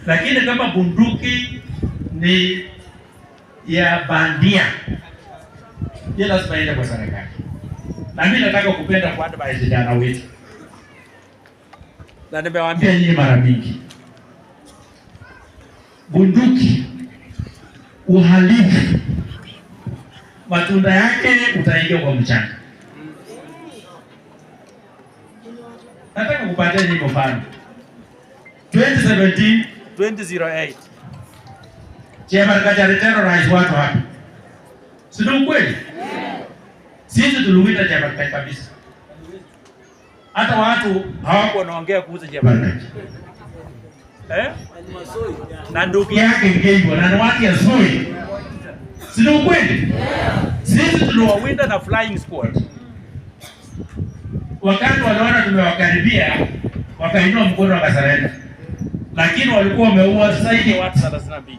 Lakini kama bunduki ni ya bandia, yeye lazima aende kwa serikali. Na mimi nataka kupenda kwa advice vijana wetu. Na nimewaambia nyinyi mara mingi. Bunduki, uhalifu, matunda yake utaingia kwa mchanga. Nataka kupatia nyinyi mfano. 2017, 2008. Chema Kajari terrorize watu hapa. Sio kweli? Sisi tuliwita Chema Kajari kabisa. Hata watu hawako wanaongea kuhusu Chema Kajari. Na ndugu yake Ngeiwa na watu ya Zoi. Sio kweli? Sisi tuliwawinda na flying squad. Wakati waliona tumewakaribia, wakainua mkono wakasarenda. Lakini walikuwa wameua zaidi ya watu 32.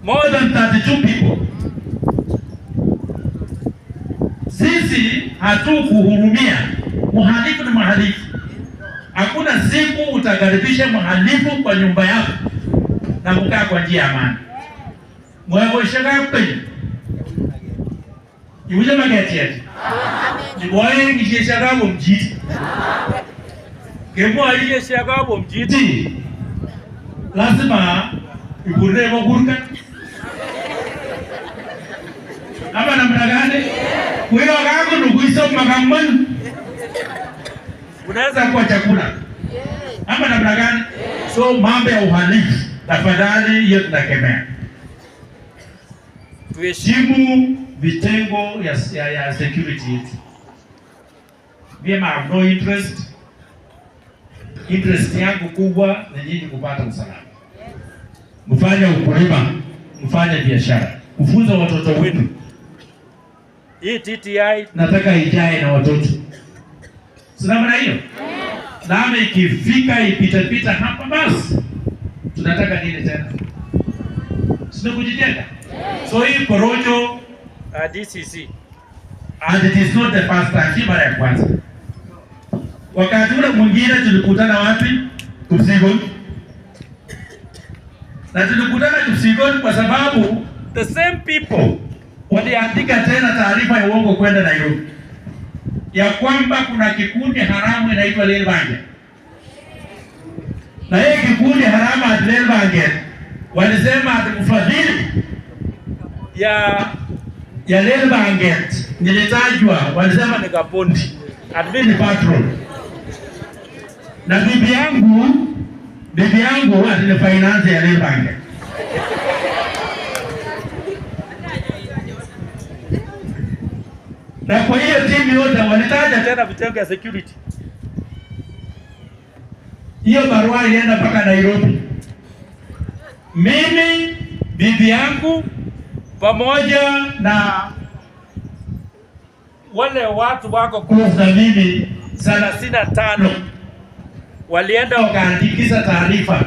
More than 32 people. Sisi hatukuhurumia. Mhalifu ni mhalifu. Hakuna siku utakaribisha mhalifu kwa nyumba yako na kukaa kwa njia ya amani. Mwewe shaka penye. Yuje mageti yetu. Ni mwae ngishe shaka mjiti. Kemo aliye shaka mjiti. Lazima ikure mgurka. Hapa namna gani? Kwa hiyo wako nduguiso magamani. Unaweza kuwa chakula. Hapa namna gani? So mambo ya uhalifu tafadhali hiyo tunakemea. Tuheshimu vitengo ya security yetu. Mimi have no interest. Interest yangu kubwa ni nyinyi kupata usalama. Mfanye ukulima, mfanye biashara, kufunza watoto wetu. Hii TTI nataka ijae na watoto. Sina maana hiyo. Na ikifika ipita hapa basi. Tunataka nini tena? Sio kujijenga. So hii porojo DCC. And it is not the first time, mara ya kwanza. Wakati ule mwingine tulikutana wapi? Kupsigoni. Na tulikutana Kupsigoni kwa sababu the same people waliandika tena taarifa ya uongo kwenda Nairobi ya kwamba kuna kikundi haramu inaitwa Lelbange. Na hii kikundi haramu ya Lelbange walisema atakufadhili ya Lelbange nilitajwa, walisema ni Kapondi, admin patron. Na bibi yangu ni finance ya Lelbange. Na kwa hiyo timu yote walitaja tena vitengo ya security. Hiyo barua ilienda mpaka Nairobi. Mimi, bibi yangu pamoja na wale watu wako close na mimi 35 walienda wakaandikisha taarifa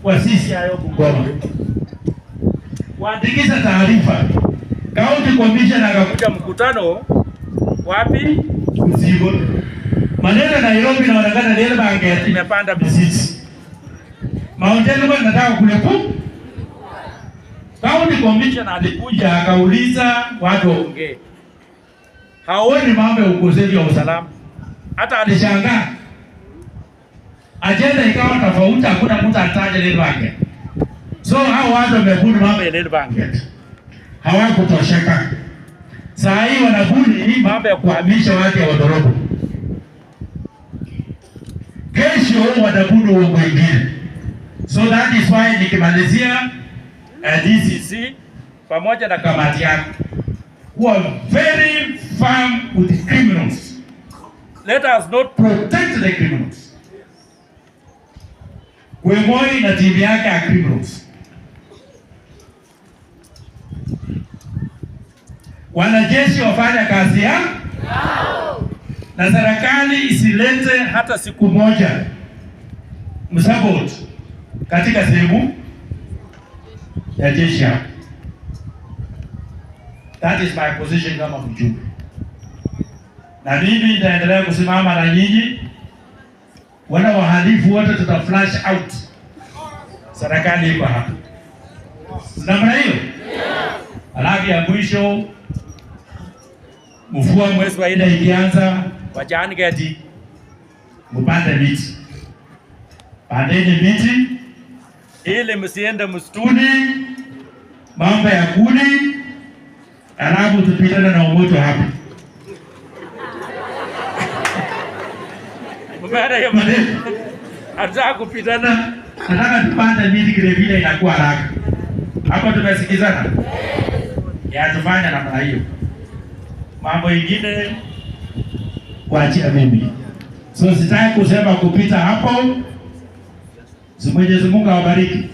kwa sisi hayo Bungoma. Waandikisha taarifa. County Commissioner akakuja mkutano wapi? Mzigo. Maneno Nairobi inaonekana Lelbange imepanda mizizi. Mount Elgon nataka kulepu. County Commissioner alikuja akauliza watu waongee. Haoni mambo ya ukosefu wa usalama. Hata alishangaa. Ajenda ikawa tofauti, hakuna mtu ataje Lelbange. So hao watu wamebuni mambo ya Lelbange. Hawakutosheka. Saa hii wanabuni mambo ya kuhamisha watu wa Dorobo. Kesho watabuni uongo mwingine. So that is why nikimalizia DCC pamoja na kamati yako who are very firm with the criminals. Let us not protect the criminals. Wemoi na timu yake ya criminals. Wanajeshi wafanya kazi yao. Na serikali isilete hata siku moja msabot katika sehemu ya jeshi hapa. That is my position kama mjumbe, na mimi nitaendelea kusimama na nyinyi. Wana wahalifu wote tuta flash out. Serikali iko hapa. Namna hiyo. Alafu ya mwisho, mvua mwezi wa 4 ikianza, wachani gati mpande miti. Pandeni miti ili msiende msituni, mambo ya kuni, alafu tupitane na umoto hapa. Mbona ya maneno? Hata kupitana, nataka tupande miti kile vile inakuwa haraka. Hapo tumesikizana? Ya tufanya namna hiyo. Mambo ingine kuachia mimi. So sitaki kusema kupita hapo. Mwenyezi Mungu awabariki.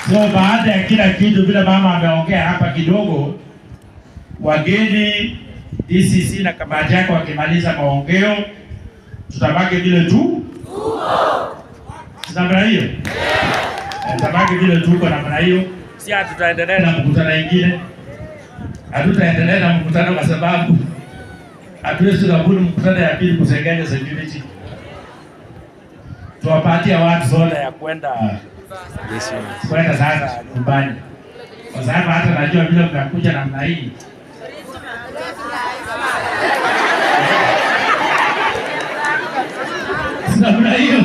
So baada ya kila kitu vile mama ameongea hapa kidogo, wageni DCC na kamati yake wakimaliza maongeo, tutabaki vile tu. Namna hiyo. Tutabaki vile tuko namna hiyo. Si tutaendelea na mkutano mwingine. Hatutaendelea na mkutano kwa sababu hatuwezi kubuni mkutano ya pili kusengenya security. Tuwapatia watu soda ya kwenda sasa nyumbani. Kwa sababu hata najua vile mnakuja namna hii. Namna hiyo.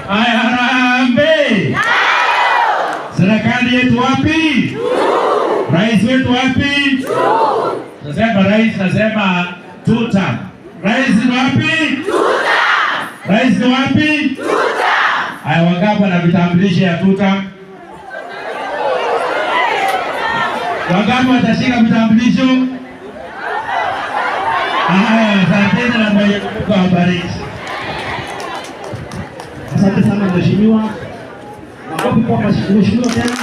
Aya, Harambee. Serikali yetu wapi? Rais wetu wapi? Nasema rais, nasema tuta. Rais ni wapi? Tuta. Rais ni wapi? Tuta. Aya, wangapi na vitambulisho ya tuta? Wangapi watashika vitambulisho? Aya, asante na Mwenyezi Mungu awabariki. Asante sana mheshimiwa. Makofi kwa mheshimiwa tena.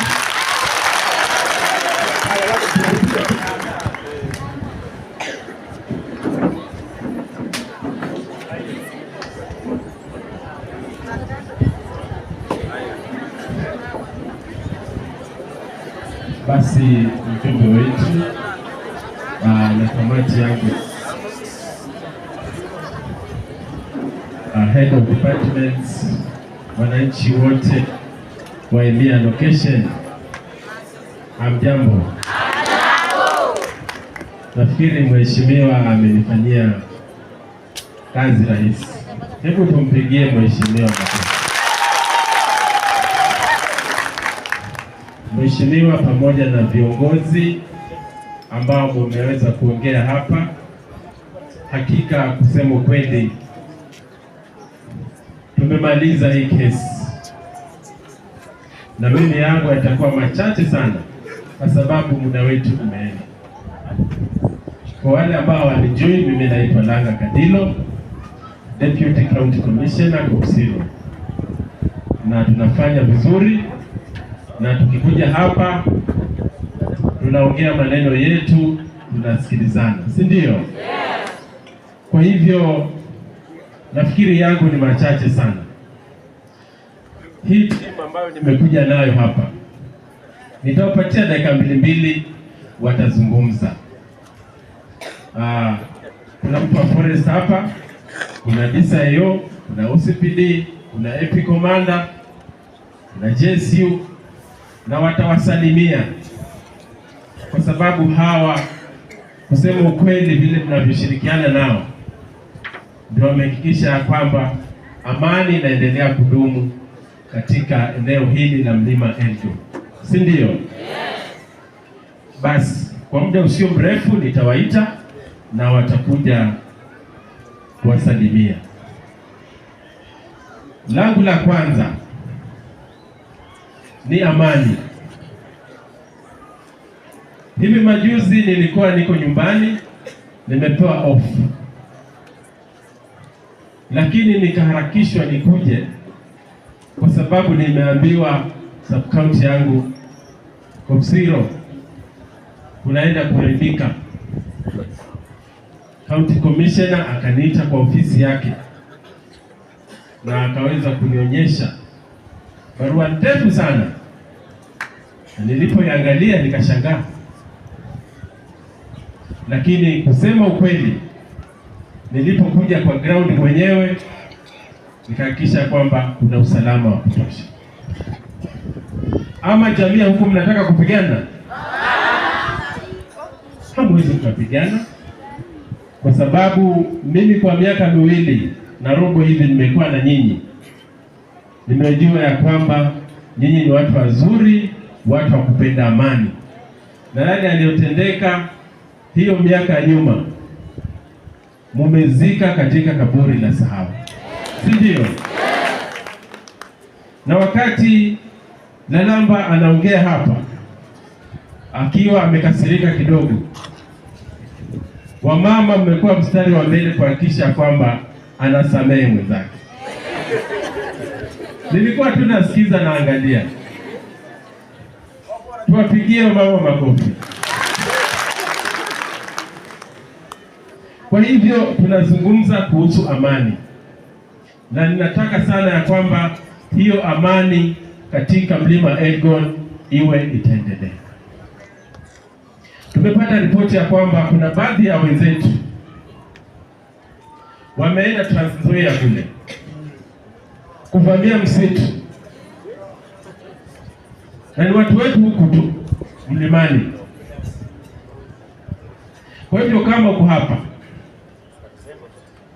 Basi mjumbe wetu na kamati yangu, head of departments, wananchi wote wa Elia location, hamjambo? Nafikiri mheshimiwa amenifanyia kazi rahisi. Hebu tumpigie mheshimiwa. Mheshimiwa pamoja na viongozi ambao mmeweza kuongea hapa, hakika kusema kweli tumemaliza hii kesi, na mimi yangu yatakuwa machache sana kwa sababu muda wetu umeenda. Kwa wale ambao wanijui, mimi naitwa Langa Kadilo, Deputy County Commissioner Kopsiro, na tunafanya vizuri, na tukikuja hapa tunaongea maneno yetu, tunasikilizana, si ndio? Yes. Kwa hivyo nafikiri yangu ni machache sana. Hii timu ambayo nimekuja nayo hapa, nitawapatia dakika mbili watazungumza. Kuna mtu wa forest hapa, kuna DCIO, kuna OCPD, kuna AP Commander, kuna JSU, na watawasalimia kwa sababu hawa, kusema ukweli, vile tunavyoshirikiana nao ndio wamehakikisha kwamba amani inaendelea kudumu katika eneo hili la Mlima Elgon, si ndio? Yes. Basi kwa muda usio mrefu nitawaita na watakuja kuwasalimia. Langu la kwanza ni amani. Hivi majuzi nilikuwa niko nyumbani, nimepewa off, lakini nikaharakishwa nikuje kwa sababu nimeambiwa sub county yangu Kopsiro kunaenda kuharibika. County Commissioner akaniita kwa ofisi yake na akaweza kunionyesha barua ndefu sana, na nilipoiangalia nikashangaa. Lakini kusema ukweli, nilipokuja kwa ground mwenyewe nikahakikisha kwamba kuna usalama wa kutosha. Ama jamii huku mnataka kupigana? Hamwezi kupigana, kwa sababu mimi kwa miaka 2 na robo hivi nimekuwa na nyinyi. Nimejua ya kwamba nyinyi ni watu wazuri, watu wa kupenda amani, na yale yaliyotendeka hiyo miaka ya nyuma mumezika katika kaburi la sahau, si ndio? Na wakati Lalamba anaongea hapa akiwa amekasirika kidogo, wamama mmekuwa mstari wa mbele kuhakikisha kwamba anasamehe mwenzake. Nilikuwa tunasikiza na angalia. Tuwapigie mama makofi. Kwa hivyo tunazungumza kuhusu amani, na ninataka sana ya kwamba hiyo amani katika mlima Elgon iwe itaendelea. Tumepata ripoti ya kwamba kuna baadhi ya wenzetu wameenda Trans Nzoia kule kuvamia msitu, na ni watu wetu huku tu mlimani. Kwa hivyo kama uko hapa,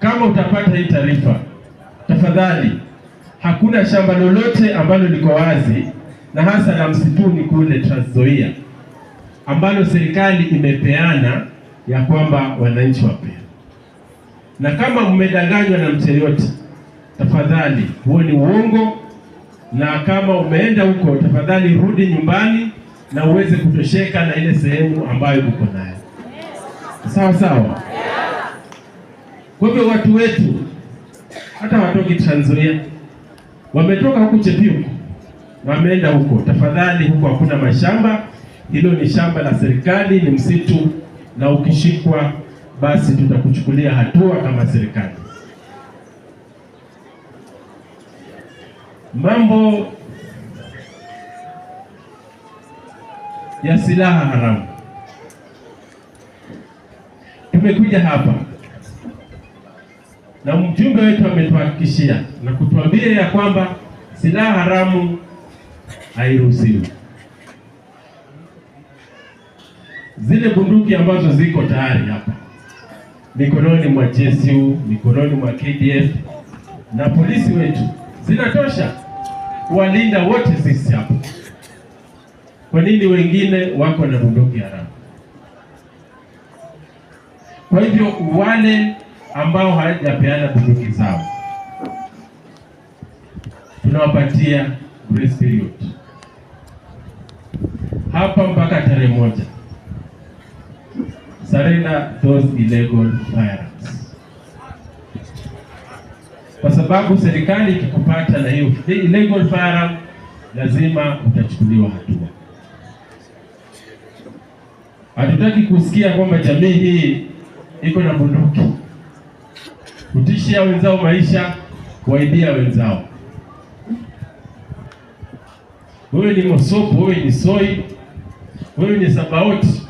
kama utapata hii taarifa, tafadhali, hakuna shamba lolote ambalo liko wazi, na hasa la msituni kule Trans Nzoia, ambalo serikali imepeana ya kwamba wananchi wapewe. Na kama mmedanganywa na mtu yote, tafadhali, huo ni uongo. Na kama umeenda huko, tafadhali rudi nyumbani na uweze kutosheka na ile sehemu ambayo uko nayo. Sawa sawa? Kwa hivyo watu wetu hata watoki Trans Nzoia, wametoka huku Chepiu, wameenda huko. Tafadhali, huko hakuna mashamba, hilo ni shamba la serikali, ni msitu, na ukishikwa basi tutakuchukulia hatua kama serikali. Mambo ya silaha haramu, tumekuja hapa na mjumbe wetu ametuhakikishia na kutuambia ya kwamba silaha haramu hairuhusiwi. Zile bunduki ambazo ziko tayari hapa mikononi mwa GSU, mikononi mwa KDF na polisi wetu zinatosha kuwalinda wote sisi hapa. Kwa nini wengine wako na bunduki haramu? Kwa hivyo wale ambao hawajapeana bunduki zao, tunawapatia grace period hapa mpaka tarehe 1. Surrender those illegal firearms, kwa sababu serikali ikikupata na hiyo illegal firearm lazima utachukuliwa hatua. Hatutaki kusikia kwamba jamii hii iko na bunduki kutishia wenzao maisha, kuaibia wenzao. Wewe ni Mosopo, wewe ni Soi, wewe ni Sabaoti,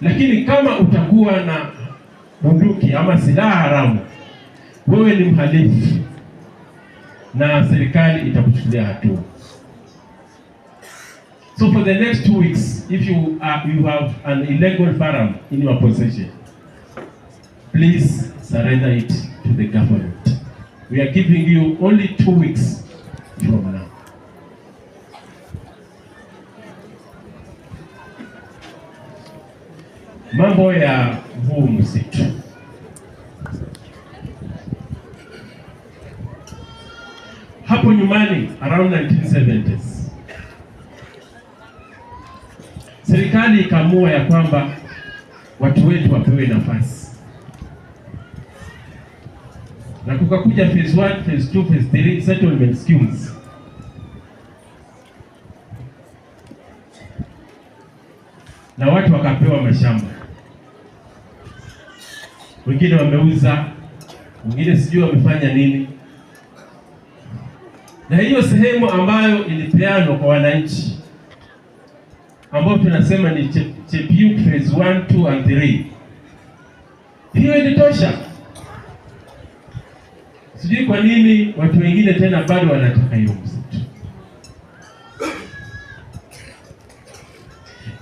lakini kama utakuwa na bunduki ama silaha haramu, wewe ni mhalifu na serikali itakuchukulia hatua. So for the next 2 weeks, if you have an illegal firearm in your possession, please surrender it to the government. We are giving you only 2 weeks from now. Mambo ya huu msitu, hapo nyumani around 1970s serikali ikaamua ya kwamba watu wetu wapewe nafasi, na kukakuja phase 1, phase 2, phase 3 settlement schemes. Na watu wakapewa mashamba, wengine wameuza, wengine sijui wamefanya nini. na hiyo sehemu ambayo ilipeanwa kwa wananchi ambayo tunasema ni Chepiuk phase 1, 2 and 3, hiyo ilitosha. Sijui kwa nini watu wengine tena bado wanataka hiyo msitu.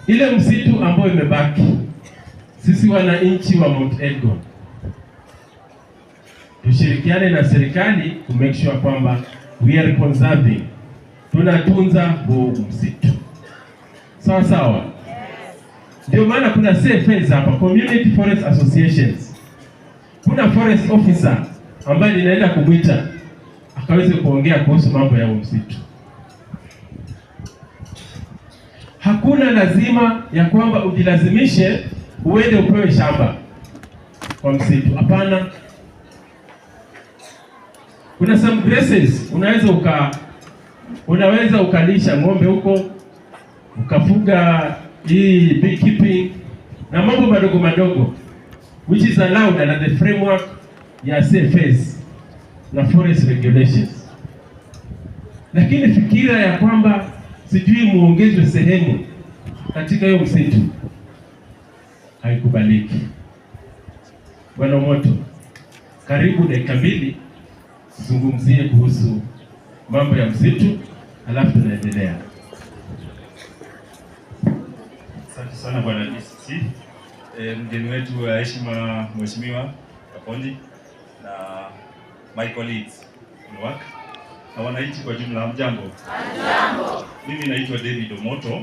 Ile msitu ambayo imebaki, sisi wananchi wa Mount Elgon tushirikiane na serikali to make sure kwamba we are conserving, tunatunza huu msitu sawa sawa. Ndio maana kuna CFAs hapa, Community Forest Associations. Kuna forest officer ambaye ninaenda kumwita akaweze kuongea kuhusu mambo ya msitu. Hakuna lazima ya kwamba ujilazimishe uende upewe shamba kwa msitu. Hapana. Kuna some graces unaweza ukalisha ng'ombe huko, ukafuga hii beekeeping na mambo madogo madogo which is allowed under the framework ya CFAs na forest regulations. Lakini fikira ya kwamba sijui muongezwe sehemu katika hiyo msitu haikubaliki. Bwana Moto, karibu dakika mbili zungumzie kuhusu mambo ya msitu, alafu tunaendelea. Asante sana Bwana DCC. Mgeni wetu wa heshima Mheshimiwa Kapondi na my colleagues in work na wananchi kwa jumla, hamjambo? Hamjambo. Mimi naitwa David Omoto.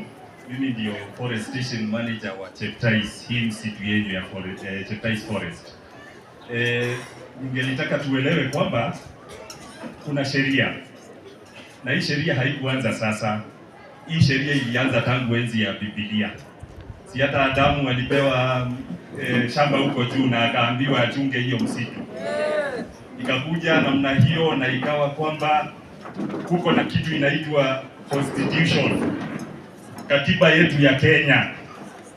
Mimi ndio Forest Station Manager wa Cheptais, hii msitu yenu ya Cheptais Forest. Ningelitaka tuelewe kwamba kuna sheria, na hii sheria haikuanza sasa. Hii sheria ilianza tangu enzi ya Biblia. Si hata Adamu alipewa shamba huko juu na akaambiwa achunge hiyo msitu. Ikakuja namna hiyo na ikawa kwamba kuko na kitu inaitwa Constitution. Katiba yetu ya Kenya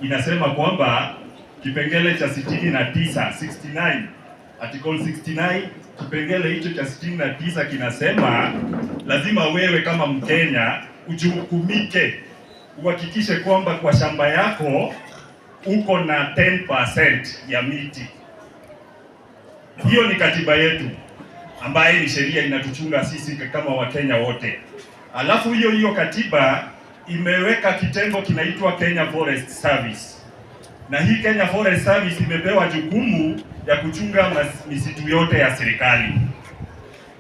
inasema kwamba kipengele cha 69 Article 69 kipengele hicho cha 69 kinasema lazima wewe kama Mkenya ujukumike uhakikishe kwamba kwa shamba yako uko na 10% ya miti. Hiyo ni katiba yetu ambaye ni sheria inatuchunga sisi kama Wakenya wote. Alafu hiyo katiba imeweka kitengo kinaitwa Kenya Forest Service. Na hii Kenya Forest Service imepewa jukumu ya kuchunga misitu yote ya serikali.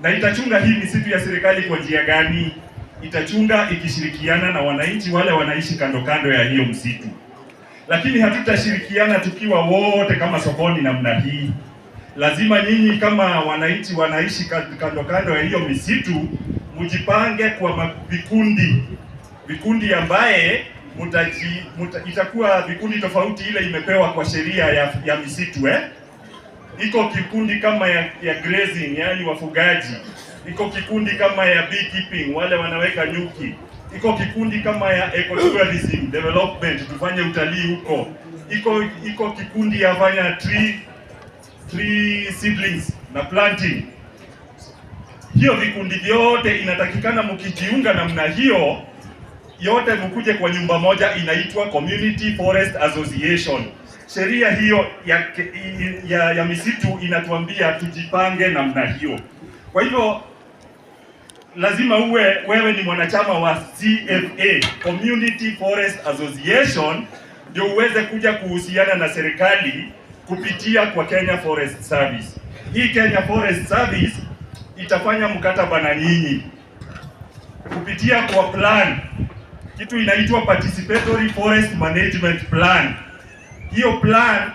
Na itachunga hii misitu ya serikali kwa njia gani? Itachunga ikishirikiana na wananchi wale wanaishi kando kando ya hiyo msitu. Lakini hatutashirikiana tukiwa wote kama sokoni namna hii. Lazima nyinyi kama wananchi wanaishi kando kando ya hiyo misitu mjipange kwa vikundi ambaye itakuwa vikundi tofauti ile imepewa kwa sheria ya misitu Iko kikundi kama ya grazing, yani wafugaji. Iko kikundi kama ya beekeeping, wale wanaweka nyuki. Iko kikundi kama ya ecotourism development, tufanye utalii huko. Iko kikundi ya fanya tree seedlings na planting. Hiyo vikundi vyote inatakikana mkijiunga namna hiyo yote mkuje kwa nyumba moja, inaitwa Community Forest Association. Sheria hiyo ya misitu inatuambia tujipange namna hiyo. Kwa hivyo lazima wewe ni mwanachama wa CFA, Community Forest Association, ndio uweze kuja kuhusiana na serikali kupitia kwa Kenya Forest Service. Hii Kenya Forest Service itafanya mkataba na nyinyi kupitia kwa plan, kitu inaitwa Participatory Forest Management Plan. Hiyo plan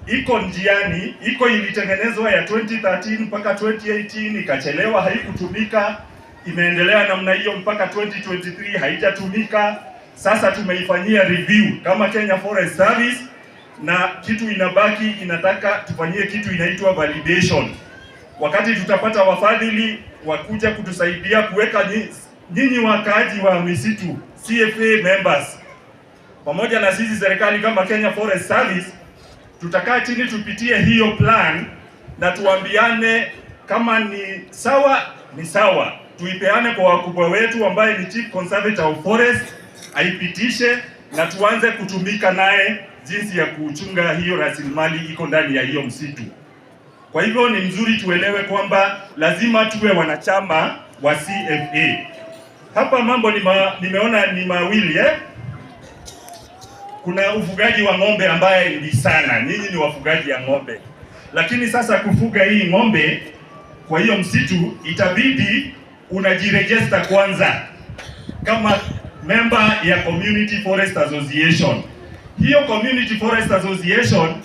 iko njiani, ilitengenezwa ya 2013 mpaka 2018, ikachelewa, haikutumika. Imeendelea namna hiyo mpaka 2023, haijatumika. Sasa tumeifanyia review kama Kenya Forest Service, na kitu inabaki, inataka tufanyie kitu inaitwa validation. Wakati tutapata wafadhili wakuja kutusaidia kuweka nyinyi wakaaji wa misitu, CFA members, pamoja na sisi serikali kama Kenya Forest Service, tutakaa chini tupitie hiyo plan na tuambiane kama ni sawa ni sawa, tuipeane kwa wakubwa wetu ambaye ni Chief Conservator of Forest, aipitishe na tuanze kutumika naye jinsi ya kuchunga hiyo rasilimali iko ndani ya hiyo msitu. Kwa hivyo ni mzuri tuelewe kwamba lazima tuwe wanachama wa CFA. Hapa mambo nimeona ni mawili Kuna ufugaji wa ng'ombe ambaye ni sana, nyinyi ni wafugaji ya ng'ombe. Lakini sasa kufuga hii ng'ombe kwa hiyo msitu itabidi unajiregister kwanza kama member ya Community Forest Association. Hiyo Community Forest Association,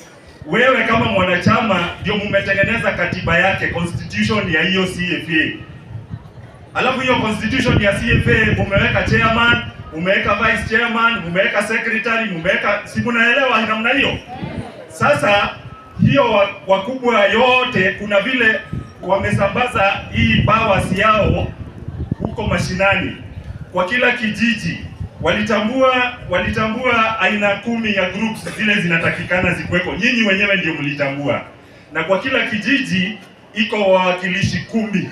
wewe kama mwanachama ndio mumetengeneza katiba yake, constitution ya hiyo CFA. Alafu hiyo constitution ya CFA mumeweka chairman, mumeweka vice chairman, mumeweka secretary, mumeweka, si mnaelewa namna hiyo? Sasa hiyo wakubwa yote kuna vile wamesambaza hii powers yao huko mashinani kwa kila kijiji. Walitambua aina 10 ya groups zile zinatakikana zikweko. Nyinyi wenyewe ndio mlitambua. Na kwa kila kijiji iko wawakilishi 10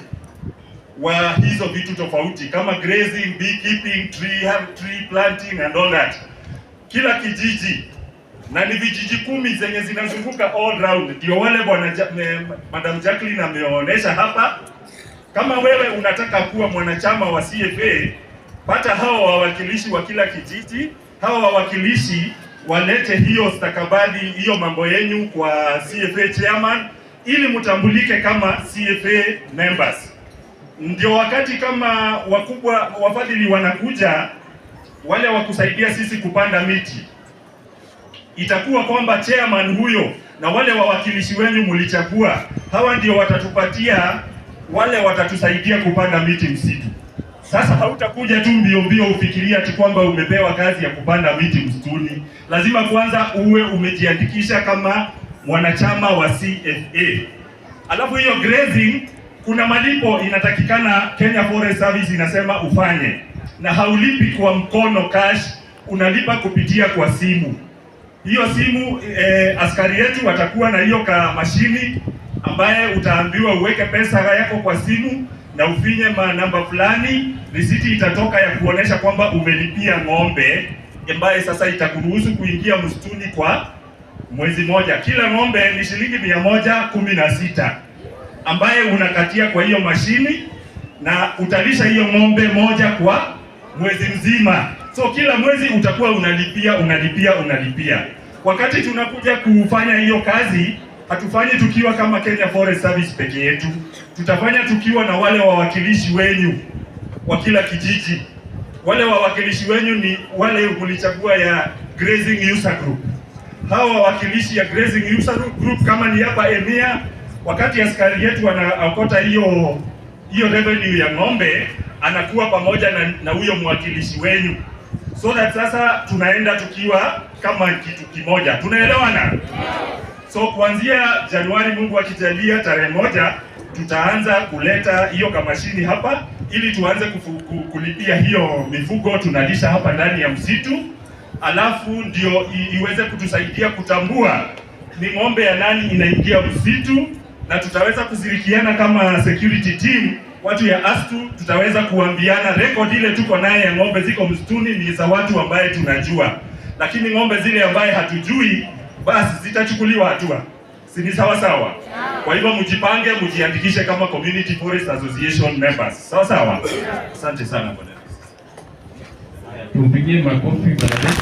wa hizo vitu tofauti kama grazing, beekeeping, tree planting and all that. Kila kijiji, na ni vijiji 10 zenye zinazunguka all round. Ndio wale Madam Jacqueline ameonyesha hapa. Kama wewe unataka kuwa mwanachama wa CFA, pata hao wawakilishi wa kila kijiji. Hao wawakilishi walete hiyo stakabadhi, hiyo mambo yenu kwa CFA chairman ili mtambulike kama CFA members. Ndio wakati kama wakubwa wafadhili wanakuja wale wakusaidia sisi kupanda miti, itakuwa kwamba chairman huyo na wale wawakilishi wenu mlichagua, hawa ndio watatupatia, wale watatusaidia kupanda miti msitu. Sasa hautakuja tu mbio ufikiria ati kwamba umepewa kazi ya kupanda miti msituni. Lazima kwanza uwe umejiandikisha kama mwanachama wa CFA. Alafu hiyo grazing, kuna malipo inatakikana Kenya Forest Service inasema ufanye, na haulipi kwa mkono cash, unalipa kupitia kwa simu. Hiyo simu askari yetu watakuwa na hiyo mashini ambaye utaambiwa uweke pesa yako kwa simu na ufinye namba fulani, risiti itatoka ya kuonesha kwamba umelipia ng'ombe ambaye sasa itakuruhusu kuingia msituni kwa mwezi moja. Kila ng'ombe ni shilingi 116 ambaye unakatia kwa hiyo mashini, na utalisha hiyo ng'ombe moja kwa mwezi mzima. So kila mwezi utakuwa unalipia. Wakati tunakuja kufanya hiyo kazi, hatufanyi tukiwa kama Kenya Forest Service peke yetu. Tutafanya tukiwa na wale wawakilishi wenyu wa kila kijiji. Wale wawakilishi wenyu ni wale mlichagua ya Grazing User Group. Hawa wawakilishi ya Grazing User Group kama ni hapa Emia, wakati askari yetu anaokota hiyo revenue ya ng'ombe, anakuwa pamoja na huyo mwakilishi wenyu. So that sasa tunaenda tukiwa kama kitu kimoja. Tunaelewana? So kuanzia Januari, Mungu akijalia, tarehe 1 tutaanza kuleta hiyo kamashini hapa ili tuanze kulipia hiyo mifugo tunalisha hapa ndani ya msitu. Alafu ndio iweze kutusaidia kutambua ni ng'ombe ya nani inaingia msitu, na tutaweza kushirikiana kama security team, watu ya ASTU, tutaweza kuambiana record ile tuko naye ya ng'ombe ziko msituni ni za watu ambaye tunajua, lakini ng'ombe zile ambaye hatujui basi zitachukuliwa hatua. Si ni sawa sawa? Kwa hivyo mjipange, mjiandikishe kama Community Forest Association members. Sawa sawa? Asante sana bwana. Tumpigie makofi bwana.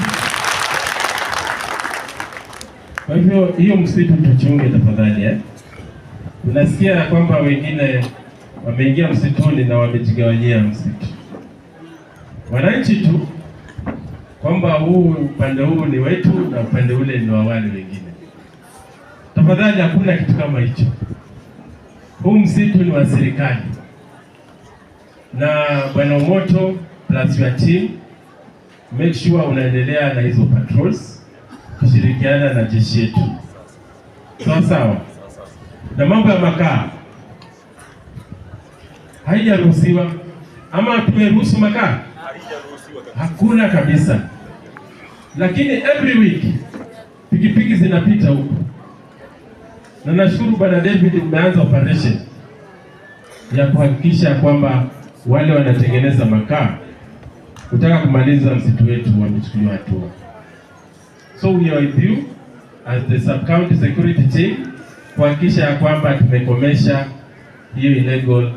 Kwa hivyo hiyo msitu tuchunge tafadhali Unasikia kwamba wengine wameingia msituni na wamejigawanyia msitu. Wananchi tu kwamba huu upande huu ni wetu na upande ule ni wa wale wengine. Tafadhali, hakuna kitu kama hicho. Huu msitu ni wa serikali. Na Bwana Omoto plus your team, make sure unaendelea na hizo patrols kushirikiana na jeshi yetu. Sawa sawa. Na mambo ya makaa haijaruhusiwa, ama tumeruhusu makaa? Hakuna kabisa. Lakini every week pikipiki zinapita huko. Na nashukuru Bwana David umeanza operation. ya kuhakikisha kwamba wale wanatengeneza makaa kutaka kumaliza msitu wetu wamechukuliwa hatua. So we are with you as the sub-county security team kuhakikisha ya kwamba tumekomesha hiyo illegal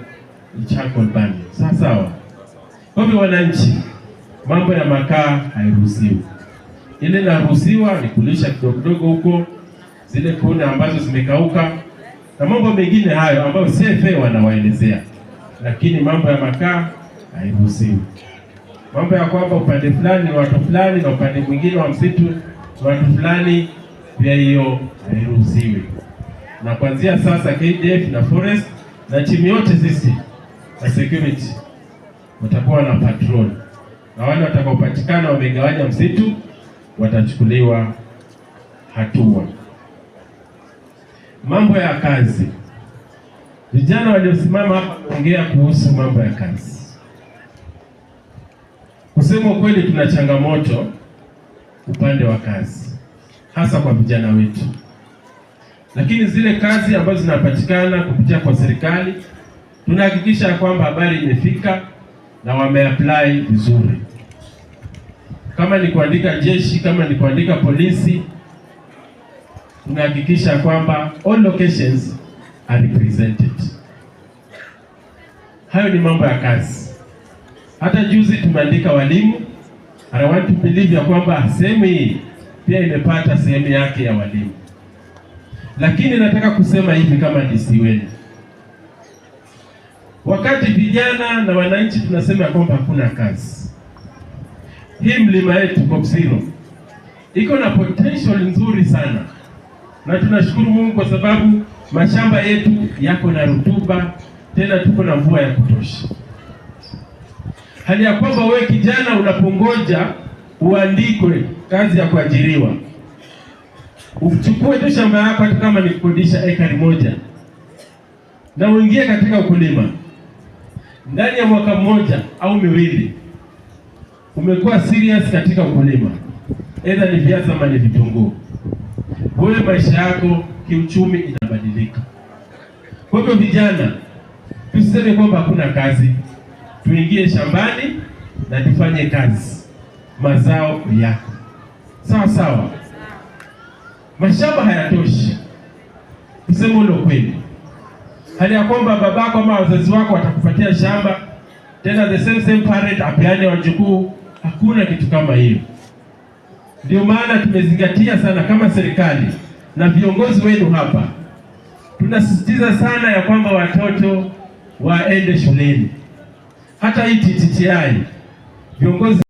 charcoal burning. Sawa. Kwa hivyo wananchi, mambo ya makaa hairuhusiwi. Ile inaruhusiwa ni kulisha kidogo huko zile kuni ambazo zimekauka na mambo mengine hayo ambayo CFA wanawaelezea, lakini mambo ya makaa hairuhusiwi. Mambo ya kwamba upande fulani ni watu fulani na upande mwingine wa msitu ni watu fulani, pia hiyo hairuhusiwi. Na kuanzia sasa KDF na forest na timu yote sisi na security watakuwa na patrol, na wale watakaopatikana wamegawanya msitu watachukuliwa hatua. Mambo ya kazi, vijana waliosimama hapa kuongea kuhusu mambo ya kazi. Kusema kweli, tuna changamoto upande wa kazi, hasa kwa vijana wetu, lakini zile kazi ambazo zinapatikana kupitia kwa serikali tunahakikisha kwamba habari imefika na wameapply vizuri. Kama ni kuandika jeshi, kama ni kuandika polisi, tunahakikisha kwamba all locations are represented. Hayo ni mambo ya kazi. Hata juzi tumeandika walimu. I want to believe ya kwamba sehemu hii pia imepata sehemu yake ya walimu. Lakini nataka kusema hivi kama DC wenu, wakati vijana na wananchi tunasema kwamba hakuna kazi, hii mlima yetu Kopsiro iko na potential nzuri sana, na tunashukuru Mungu kwa sababu mashamba yetu yako na rutuba, tena tuko na mvua ya kutosha. Hali ya kwamba wewe kijana unapongoja uandikwe kazi ya kuajiriwa, uchukue tu shamba yako hata kama ni kukodisha ekari moja na uingie katika ukulima, ndani ya mwaka mmoja au miwili umekuwa serious katika ukulima, aidha ni viazi ama ni vitunguu, wewe maisha yako kiuchumi inabadilika. Kwa hivyo vijana, tusiseme kwamba hakuna kazi, tuingie shambani na tufanye kazi, mazao yako. Sawa. Mashamba hayatoshi, tuseme ule kweli. Hali ya kwamba babako ama wazazi wako watakupatia shamba, tena the same parent apeane wajukuu, hakuna kitu kama hiyo. Ndio maana tumezingatia sana kama serikali na viongozi wenu hapa, tunasisitiza sana ya kwamba watoto waende shuleni. Hata hii TTI viongozi